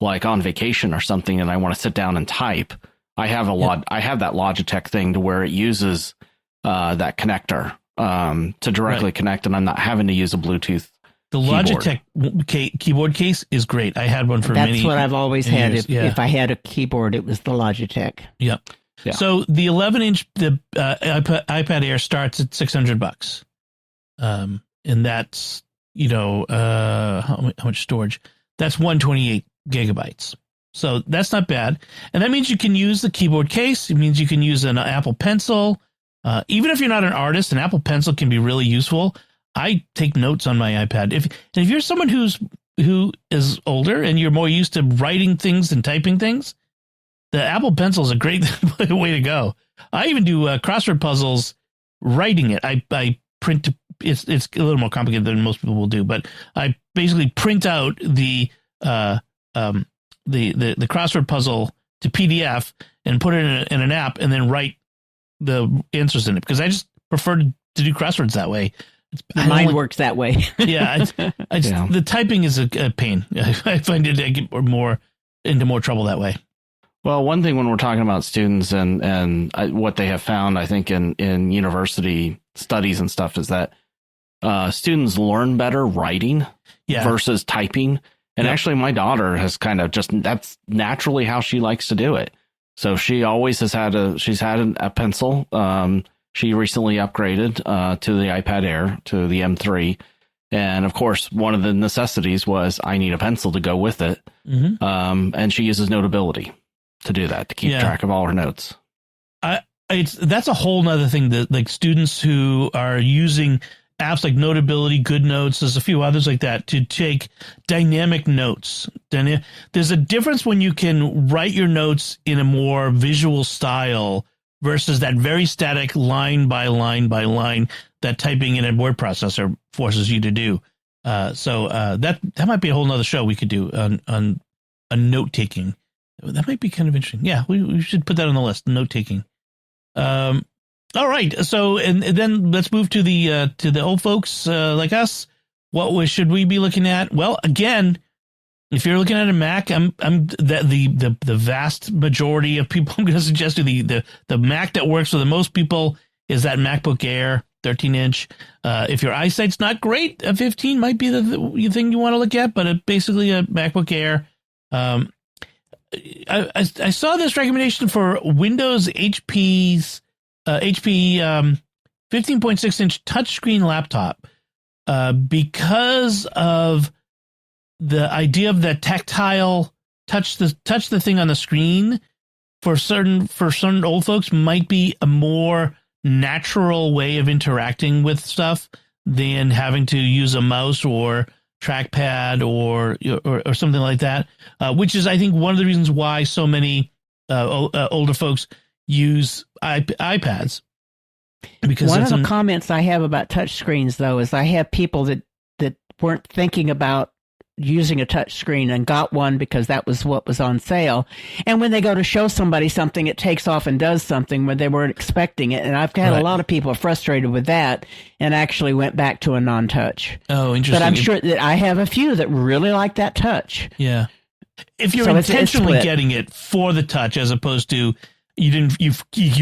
like on vacation or something, and I want to sit down and type, I have I have that Logitech thing to where it uses that connector to directly connect, and I'm not having to use a Bluetooth. The Logitech keyboard case is great. I had one for many years. That's what I've always had. If I had a keyboard, it was the Logitech. Yep. Yeah. So the 11-inch iPad Air starts at $600. and that's, how much storage? That's 128 gigabytes. So that's not bad. And that means you can use the keyboard case. It means you can use an Apple Pencil. Even if you're not an artist, an Apple Pencil can be really useful. I take notes on my iPad. If you're someone who is older and you're more used to writing things than typing things, the Apple Pencil is a great way to go. I even do crossword puzzles writing it. I print. It's a little more complicated than most people will do, but I basically print out the crossword puzzle to PDF and put it in an app, and then write the answers in it, because I just prefer to do crosswords that way. Mine works that way. Yeah, the typing is a pain. I find I get into more trouble that way. Well, one thing when we're talking about students and what they have found, I think in university studies and stuff, is that students learn better writing versus typing. And actually, my daughter has kind of that's naturally how she likes to do it. So she always she's had a pencil. She recently upgraded to the iPad Air, to the M3. And of course, one of the necessities was I need a pencil to go with it. Mm-hmm. And she uses Notability to do that, to keep track of all her notes. That's a whole nother thing, that like students who are using apps like Notability, GoodNotes, there's a few others like that, to take dynamic notes. There's a difference when you can write your notes in a more visual style versus that very static line by line by line that typing in a word processor forces you to do. So that might be a whole nother show we could do on note taking. That might be kind of interesting. Yeah, we should put that on the list, note taking. All right. So, and then let's move to the old folks like us. What should we be looking at? Well, again, if you're looking at a Mac, the vast majority of people I'm going to suggest you the Mac that works for the most people is that MacBook Air 13-inch. If your eyesight's not great, a 15 might be the thing you want to look at, but basically a MacBook Air. I saw this recommendation for Windows HP 15.6-inch touchscreen laptop because of the idea of that tactile touch the thing on the screen for certain old folks might be a more natural way of interacting with stuff than having to use a mouse or trackpad or something like that, which is, I think, one of the reasons why so many older folks use iPads. Because one of the comments I have about touch screens, though, is I have people that weren't thinking about using a touch screen and got one because that was what was on sale. And when they go to show somebody something, it takes off and does something when they weren't expecting it. And I've had a lot of people frustrated with that and actually went back to a non-touch. Oh, interesting. But I'm sure that I have a few that really like that touch. Yeah. If you're intentionally getting it for the touch, as opposed to you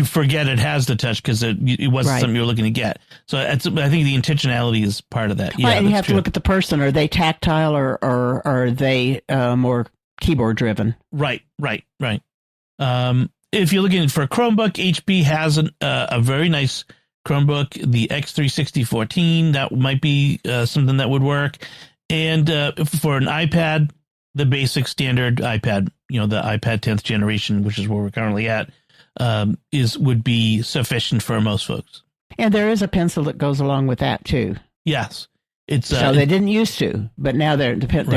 forget it has the touch because it wasn't something you were looking to get. So I think the intentionality is part of that. Yeah, and you have to look at the person. Are they tactile or are they more keyboard driven? Right. If you're looking for a Chromebook, HP has a very nice Chromebook, the X360 that might be something that would work. And for an iPad, the basic standard iPad, the iPad 10th generation, which is where we're currently at, would be sufficient for most folks. And there is a pencil that goes along with that too. Yes, so they didn't used to, but now there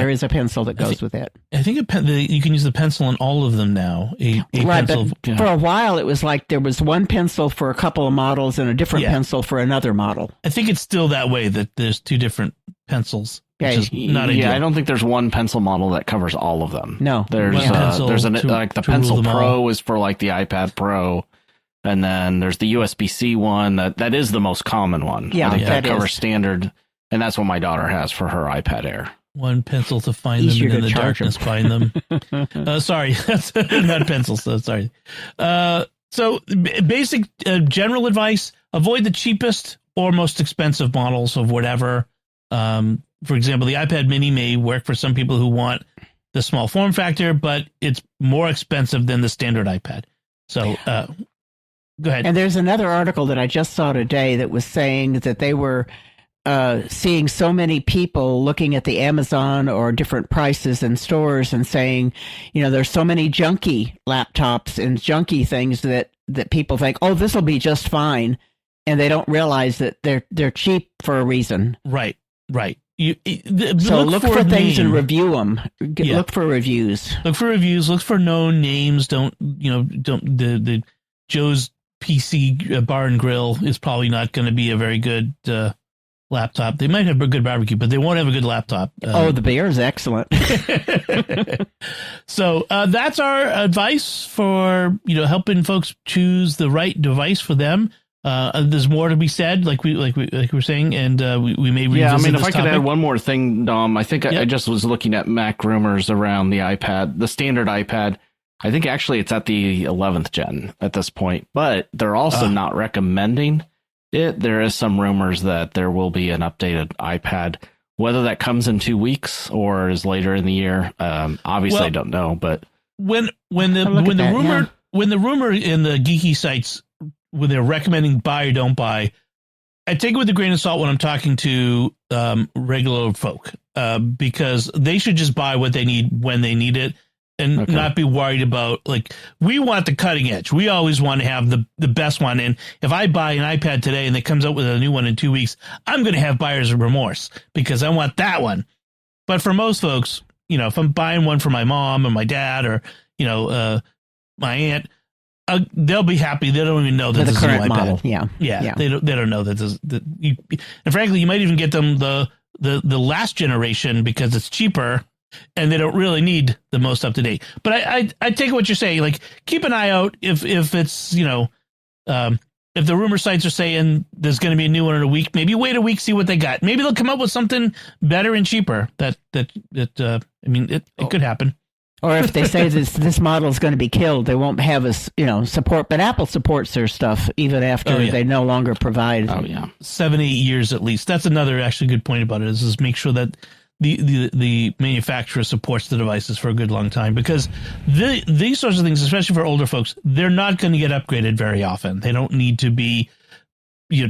is a pencil that goes with it. I think you can use the pencil in all of them now. Pencil, but for a while it was like there was one pencil for a couple of models and a different pencil for another model. I think it's still that way, that there's two different pencils. I don't think there's one pencil model that covers all of them. No, there's the Pencil Pro is for like the iPad Pro, and then there's the USB-C one that is the most common one. Yeah, I think that covers standard, and that's what my daughter has for her iPad Air. One pencil to find them, and in the darkness find them. Sorry, that's not pencils. So sorry. So basic general advice: avoid the cheapest or most expensive models of whatever. For example, the iPad mini may work for some people who want the small form factor, but it's more expensive than the standard iPad. So go ahead. And there's another article that I just saw today that was saying that they were seeing so many people looking at the Amazon or different prices in stores and saying, there's so many junky laptops and junky things that people think, oh, this will be just fine. And they don't realize that they're cheap for a reason. Right. So look for things and review them. Look for reviews. Look for reviews. Look for known names. Don't the Joe's PC Bar and Grill is probably not going to be a very good laptop. They might have a good barbecue, but they won't have a good laptop. The beer is excellent. So that's our advice for helping folks choose the right device for them. There's more to be said, like we were saying, and we may revisit. Yeah, I mean, if this I could topic. add one more thing, Dom, I think I just was looking at Mac rumors around the iPad, the standard iPad. I think actually it's at the 11th gen at this point, but they're also not recommending it. There is some rumors that there will be an updated iPad, whether that comes in 2 weeks or is later in the year. Obviously, I don't know, but when the rumor in the geeky sites, when they're recommending buy or don't buy, I take it with a grain of salt when I'm talking to regular folk, because they should just buy what they need when they need it and not be worried about, like, we want the cutting edge. We always want to have the best one. And if I buy an iPad today and it comes out with a new one in 2 weeks, I'm going to have buyer's remorse because I want that one. But for most folks, if I'm buying one for my mom or my dad or, my aunt, they'll be happy. They don't even know that this is a new iPad. Model. Yeah. They don't know that and frankly, you might even get them the last generation because it's cheaper and they don't really need the most up to date. But I take what you're saying. Like, keep an eye out if it's if the rumor sites are saying there's going to be a new one in a week. Maybe wait a week, see what they got. Maybe they'll come up with something better and cheaper. It could happen. Or if they say this model is going to be killed, they won't have support. But Apple supports their stuff even after they no longer provide. 7-8 years at least. That's another actually good point about it is make sure that the manufacturer supports the devices for a good long time, because these sorts of things, especially for older folks, they're not going to get upgraded very often. They don't need to be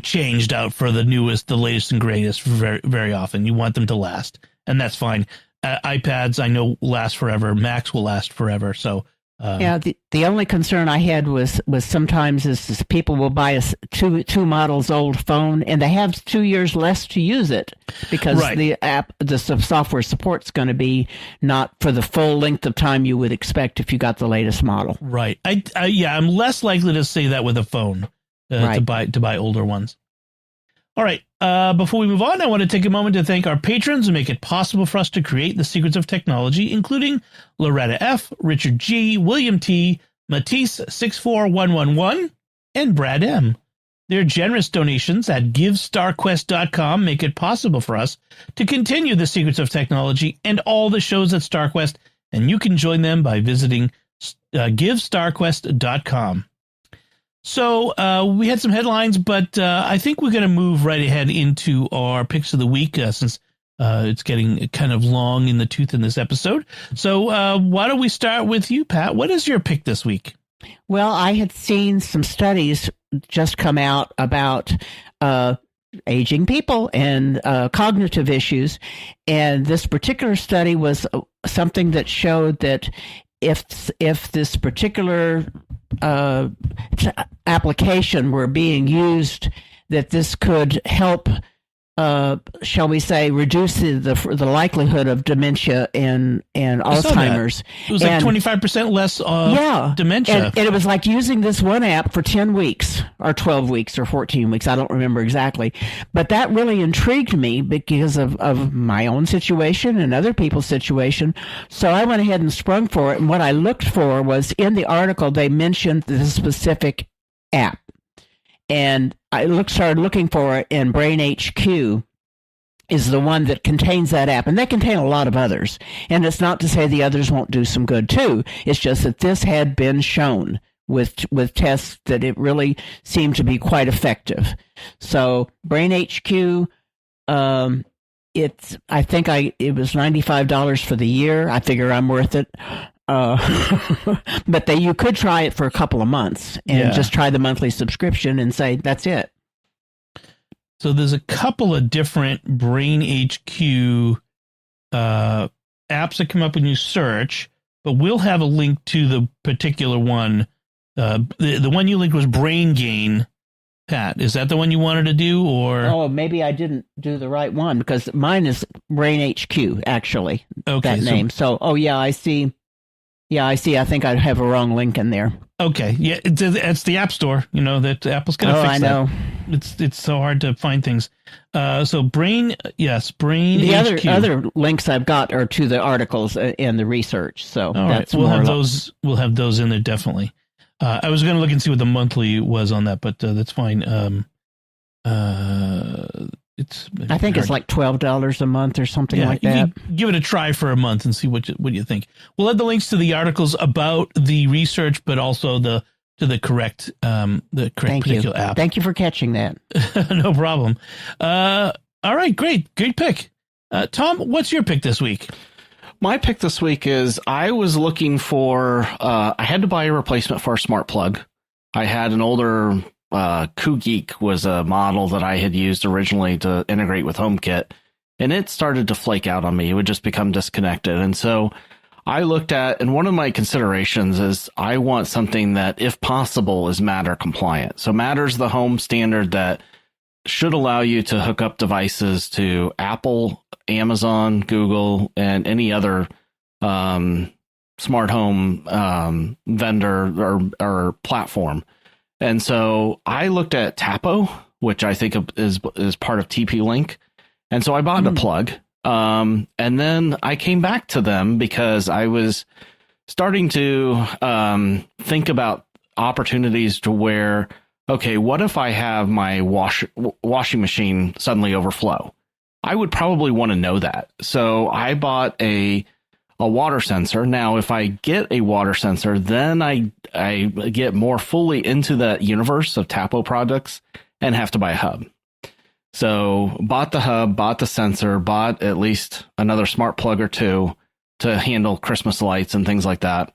changed out for the newest, the latest and greatest very, very often. You want them to last, and that's fine. iPads, I know, last forever. Macs will last forever. So the only concern I had was sometimes is people will buy a two models old phone and they have 2 years less to use it because the software support's going to be not for the full length of time you would expect if you got the latest model. Right. I'm less likely to say that with a phone to buy older ones. All right. Before we move on, I want to take a moment to thank our patrons who make it possible for us to create the secrets of technology, including Loretta F., Richard G., William T., Matisse 64111, and Brad M. Their generous donations at GiveStarQuest.com make it possible for us to continue the secrets of technology and all the shows at StarQuest, and you can join them by visiting GiveStarQuest.com. So we had some headlines, but I think we're going to move right ahead into our picks of the week since it's getting kind of long in the tooth in this episode. So why don't we start with you, Pat? What is your pick this week? Well, I had seen some studies just come out about aging people and cognitive issues. And this particular study was something that showed that if this particular application were being used, that this could help, shall we say, reduce the likelihood of dementia and Alzheimer's. It was like 25% less dementia. And it was like using this one app for 10 weeks or 12 weeks or 14 weeks. I don't remember exactly. But that really intrigued me because of my own situation and other people's situation. So I went ahead and sprung for it. And what I looked for was in the article, they mentioned the specific app. And I started looking for it, and Brain HQ is the one that contains that app. And they contain a lot of others. And it's not to say the others won't do some good too. It's just that this had been shown with tests that it really seemed to be quite effective. So Brain HQ, it was $95 for the year. I figure I'm worth it. But you could try it for a couple of months and just try the monthly subscription and say, that's it. So there's a couple of different Brain HQ apps that come up when you search, but we'll have a link to the particular one. The one you linked was Brain Gain. Pat, is that the one you wanted to do, or? Oh, maybe I didn't do the right one because mine is Brain HQ, actually. Okay, that name. So, I see. Yeah, I see. I think I have a wrong link in there. Okay, yeah, it's the App Store. You know that Apple's going to fix that. I know. It's so hard to find things. So Brain, yes, Brain. The HQ. other links I've got are to the articles and the research. So that's we'll have those. We'll have those in there definitely. I was going to look and see what the monthly was on that, but that's fine. I think it's like $12 a month or something like that. Give it a try for a month and see what you think. We'll add the links to the articles about the research, but also to the correct particular app. Thank you for catching that. No problem. All right, great pick. Tom, what's your pick this week? My pick this week is I was looking for. I had to buy a replacement for a smart plug. I had an older. KooGeek was a model that I had used originally to integrate with HomeKit, and it started to flake out on me. It would just become disconnected. And so I looked at, and one of my considerations is I want something that, if possible, is Matter compliant. So Matter's the home standard that should allow you to hook up devices to Apple, Amazon, Google, and any other smart home vendor or platform. And so I looked at Tapo, which I think is part of TP-Link. And so I bought a plug. And then I came back to them because I was starting to think about opportunities to where, okay, what if I have my washing machine suddenly overflow? I would probably want to know that. So I bought a water sensor. Now, if I get a water sensor, then I get more fully into the universe of Tapo products and have to buy a hub. So bought the hub, bought the sensor, bought at least another smart plug or two to handle Christmas lights and things like that.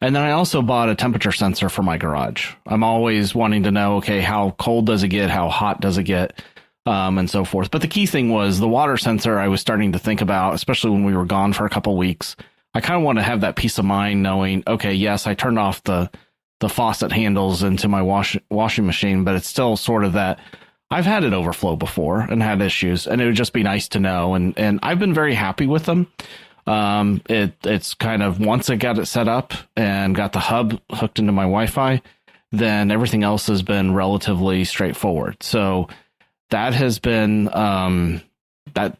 And then I also bought a temperature sensor for my garage. I'm always wanting to know, okay, how cold does it get? How hot does it get? And so forth. But the key thing was the water sensor I was starting to think about, especially when we were gone for a couple of weeks. I kind of want to have that peace of mind knowing, okay, yes, I turned off the faucet handles into my washing machine, but it's still sort of that I've had it overflow before and had issues, and it would just be nice to know. And I've been very happy with them. It's kind of, once I got it set up and got the hub hooked into my Wi-Fi, then everything else has been relatively straightforward. So that has been that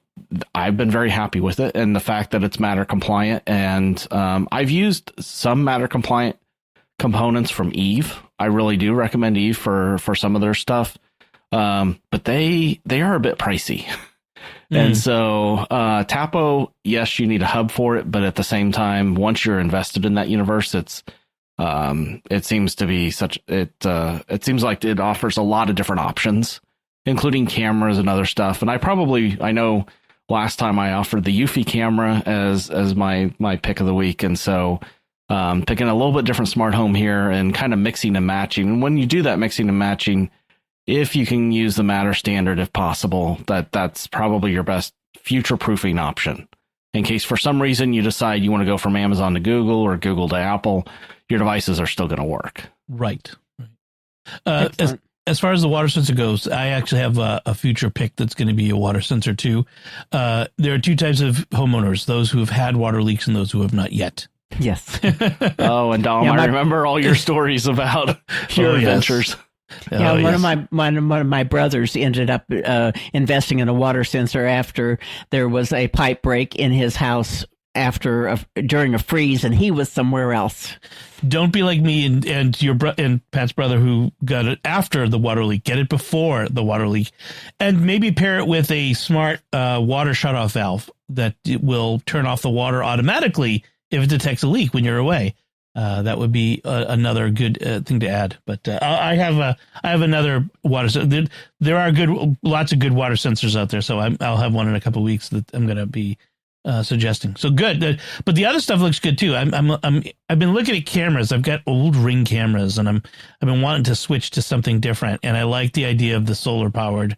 I've been very happy with it, and the fact that it's Matter compliant. And I've used some Matter compliant components from Eve. I really do recommend Eve for some of their stuff, but they are a bit pricey. And so Tapo, yes, you need a hub for it, but at the same time, once you're invested in that universe, it seems to be it seems like it offers a lot of different options, including cameras and other stuff. And I know last time I offered the Eufy camera as my pick of the week. And so picking a little bit different smart home here and kind of mixing and matching. And when you do that mixing and matching, if you can use the Matter standard, if possible, that's probably your best future proofing option. In case for some reason you decide you want to go from Amazon to Google or Google to Apple, your devices are still going to work. Right. As far as the water sensor goes, I actually have a future pick that's going to be a water sensor too. There are two types of homeowners: those who have had water leaks and those who have not yet. Yes. Oh, and Dom, I remember all your stories about your adventures. Yeah, one of my brothers ended up investing in a water sensor after there was a pipe break in his house during a freeze, and he was somewhere else. Don't be like me and your and Pat's brother who got it after the water leak. Get it before the water leak, and maybe pair it with a smart water shutoff valve that will turn off the water automatically if it detects a leak when you're away. That would be another good thing to add. But I have another water sensor. There are lots of good water sensors out there, so I'll have one in a couple of weeks that I'm going to be suggesting. So good. But the other stuff looks good too. I've been looking at cameras. I've got old Ring cameras, and I've been wanting to switch to something different. And I like the idea of the solar powered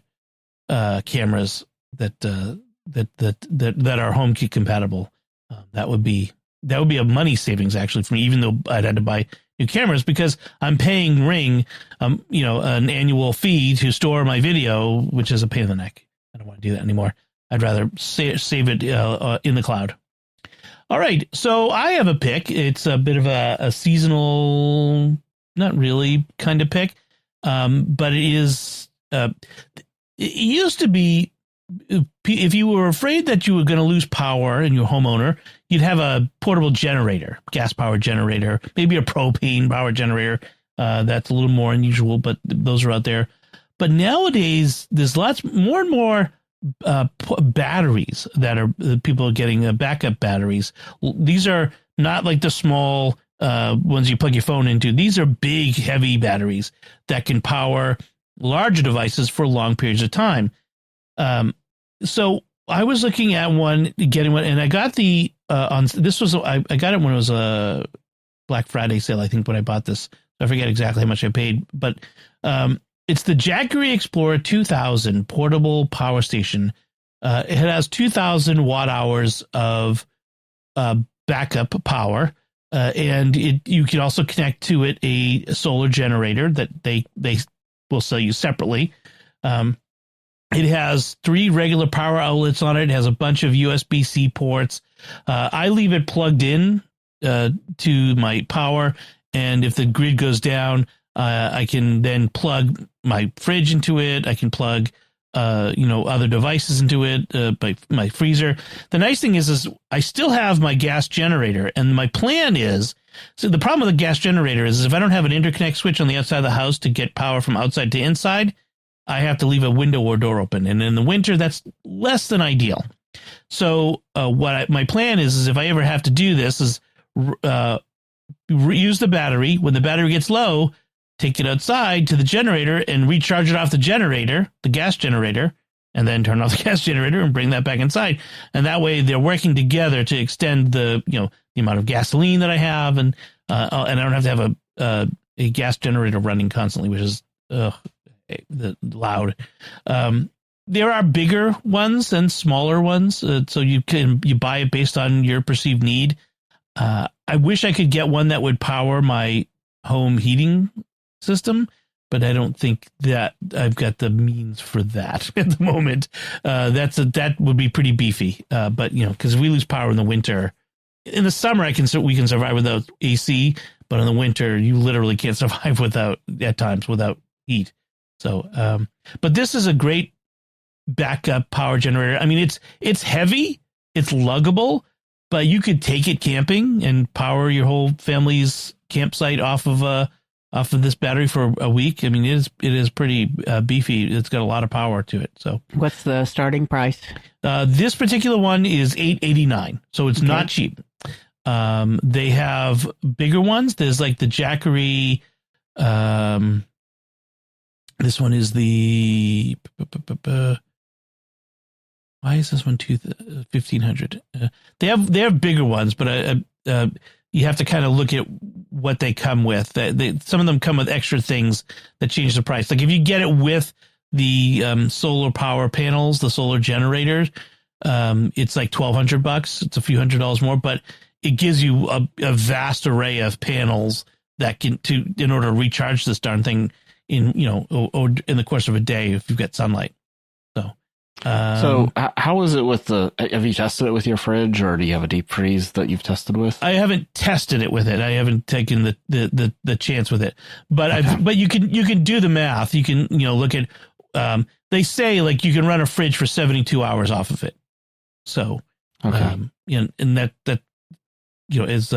cameras that are HomeKit compatible. That would be a money savings actually for me, even though I'd had to buy new cameras, because I'm paying Ring, an annual fee to store my video, which is a pain in the neck. I don't want to do that anymore. I'd rather save it in the cloud. All right, so I have a pick. It's a bit of a seasonal, not really kind of pick, but it is. It used to be, if you were afraid that you were going to lose power in your homeowner, you'd have a portable generator, gas powered generator, maybe a propane powered generator. That's a little more unusual, but those are out there. But nowadays, there's more and more batteries that are people are getting backup batteries. These are not like the small ones you plug your phone into. These are big, heavy batteries that can power larger devices for long periods of time. So I was looking at getting one, and I got I got it when it was a Black Friday sale, I think, when I bought this. I forget exactly how much I paid, but it's the Jackery Explorer 2000 portable power station. It has 2,000 watt hours of backup power, and you can also connect to it a solar generator that they will sell you separately. It has 3 regular power outlets on it. It has a bunch of USB-C ports. I leave it plugged in to my power, and if the grid goes down, I can then plug my fridge into it. I can plug other devices into it, my freezer. The nice thing is I still have my gas generator, and my plan is, so the problem with the gas generator is if I don't have an interconnect switch on the outside of the house to get power from outside to inside, I have to leave a window or door open. And in the winter, that's less than ideal. So my plan is if I ever have to do this is use the battery. When the battery gets low, take it outside to the generator and recharge it off the generator, the gas generator, and then turn off the gas generator and bring that back inside. And that way they're working together to extend the amount of gasoline that I have. And I don't have to have a gas generator running constantly, which is loud. There are bigger ones and smaller ones. So you buy it based on your perceived need. I wish I could get one that would power my home heating system, but I don't think that I've got the means for that at the moment. That would be pretty beefy. But because if we lose power in the winter, in the summer we can survive without AC, but in the winter you literally can't survive without heat. So, but this is a great backup power generator. I mean, it's heavy, it's luggable, but you could take it camping and power your whole family's campsite off of this battery for a week. I mean, it is pretty beefy. It's got a lot of power to it. So, what's the starting price? This particular one is $889, so it's not cheap. They have bigger ones. There's like the Jackery. This one is the. Why is this one 1,500? They have bigger ones, but you have to kind of look at what they come with. Some of them come with extra things that change the price. Like if you get it with the solar power panels, the solar generators, it's like $1,200. It's a few $100 more, but it gives you a vast array of panels that in order to recharge this darn thing in the course of a day if you've got sunlight. So how is it with have you tested it with your fridge, or do you have a deep freeze that you've tested with? I haven't tested it with it. I haven't taken the chance with it, but but you can do the math. You can, look at, they say like you can run a fridge for 72 hours off of it. So, and that is,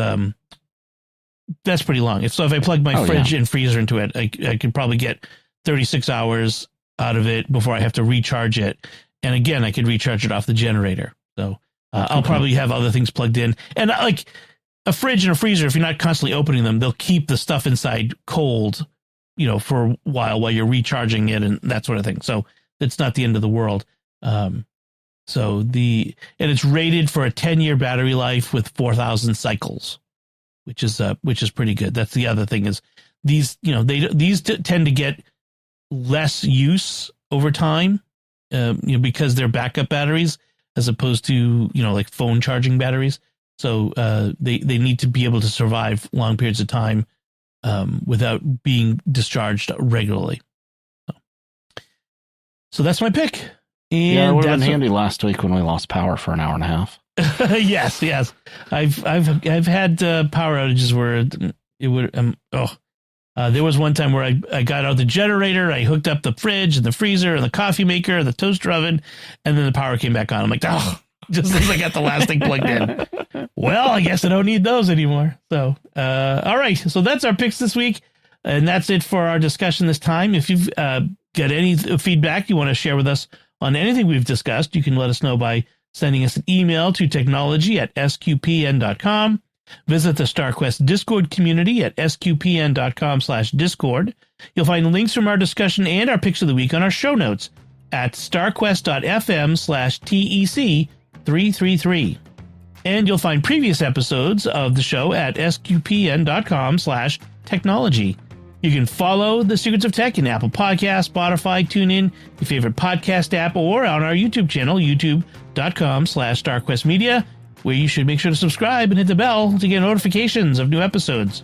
that's pretty long. So if I plug my fridge and freezer into it, I could probably get 36 hours out of it before I have to recharge it. And again, I could recharge it off the generator. So I'll probably have other things plugged in. And like a fridge and a freezer, if you're not constantly opening them, they'll keep the stuff inside cold, for a while you're recharging it and that sort of thing. So it's not the end of the world. And it's rated for a 10-year battery life with 4,000 cycles, which is pretty good. That's the other thing is these tend to get less use over time. because they're backup batteries as opposed to, like phone charging batteries. So they need to be able to survive long periods of time without being discharged regularly. So that's my pick. And yeah, it would have been handy last week when we lost power for an hour and a half. Yes. I've had power outages where it would there was one time where I got out the generator, I hooked up the fridge and the freezer and the coffee maker and the toaster oven, and then the power came back on. I'm like, just as I got the last thing plugged in. Well, I guess I don't need those anymore. So, all right. So that's our picks this week, and that's it for our discussion this time. If you've got any feedback you want to share with us on anything we've discussed, you can let us know by sending us an email to technology@sqpn.com. Visit the StarQuest Discord community at sqpn.com/discord. You'll find links from our discussion and our picks of the week on our show notes at starquest.fm/TEC333. And you'll find previous episodes of the show at sqpn.com/technology. You can follow The Secrets of Tech in Apple Podcasts, Spotify, TuneIn, your favorite podcast app, or on our YouTube channel, youtube.com/StarQuestMedia, where you should make sure to subscribe and hit the bell to get notifications of new episodes.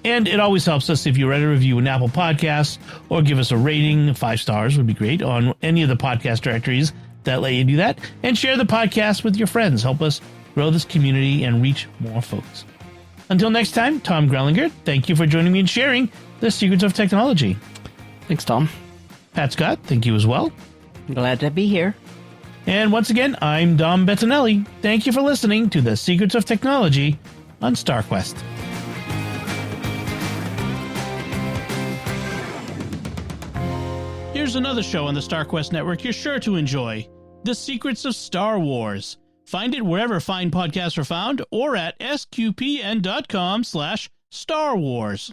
And it always helps us if you write a review in Apple Podcasts or give us a rating. 5 stars would be great on any of the podcast directories that let you do that. And share the podcast with your friends. Help us grow this community and reach more folks. Until next time, Tom Grelinger, thank you for joining me and sharing the secrets of technology. Thanks, Tom. Pat Scott, thank you as well. Glad to be here. And once again, I'm Dom Bettinelli. Thank you for listening to the Secrets of Technology on StarQuest. Here's another show on the StarQuest network you're sure to enjoy, The Secrets of Star Wars. Find it wherever fine podcasts are found or at sqpn.com/Star Wars.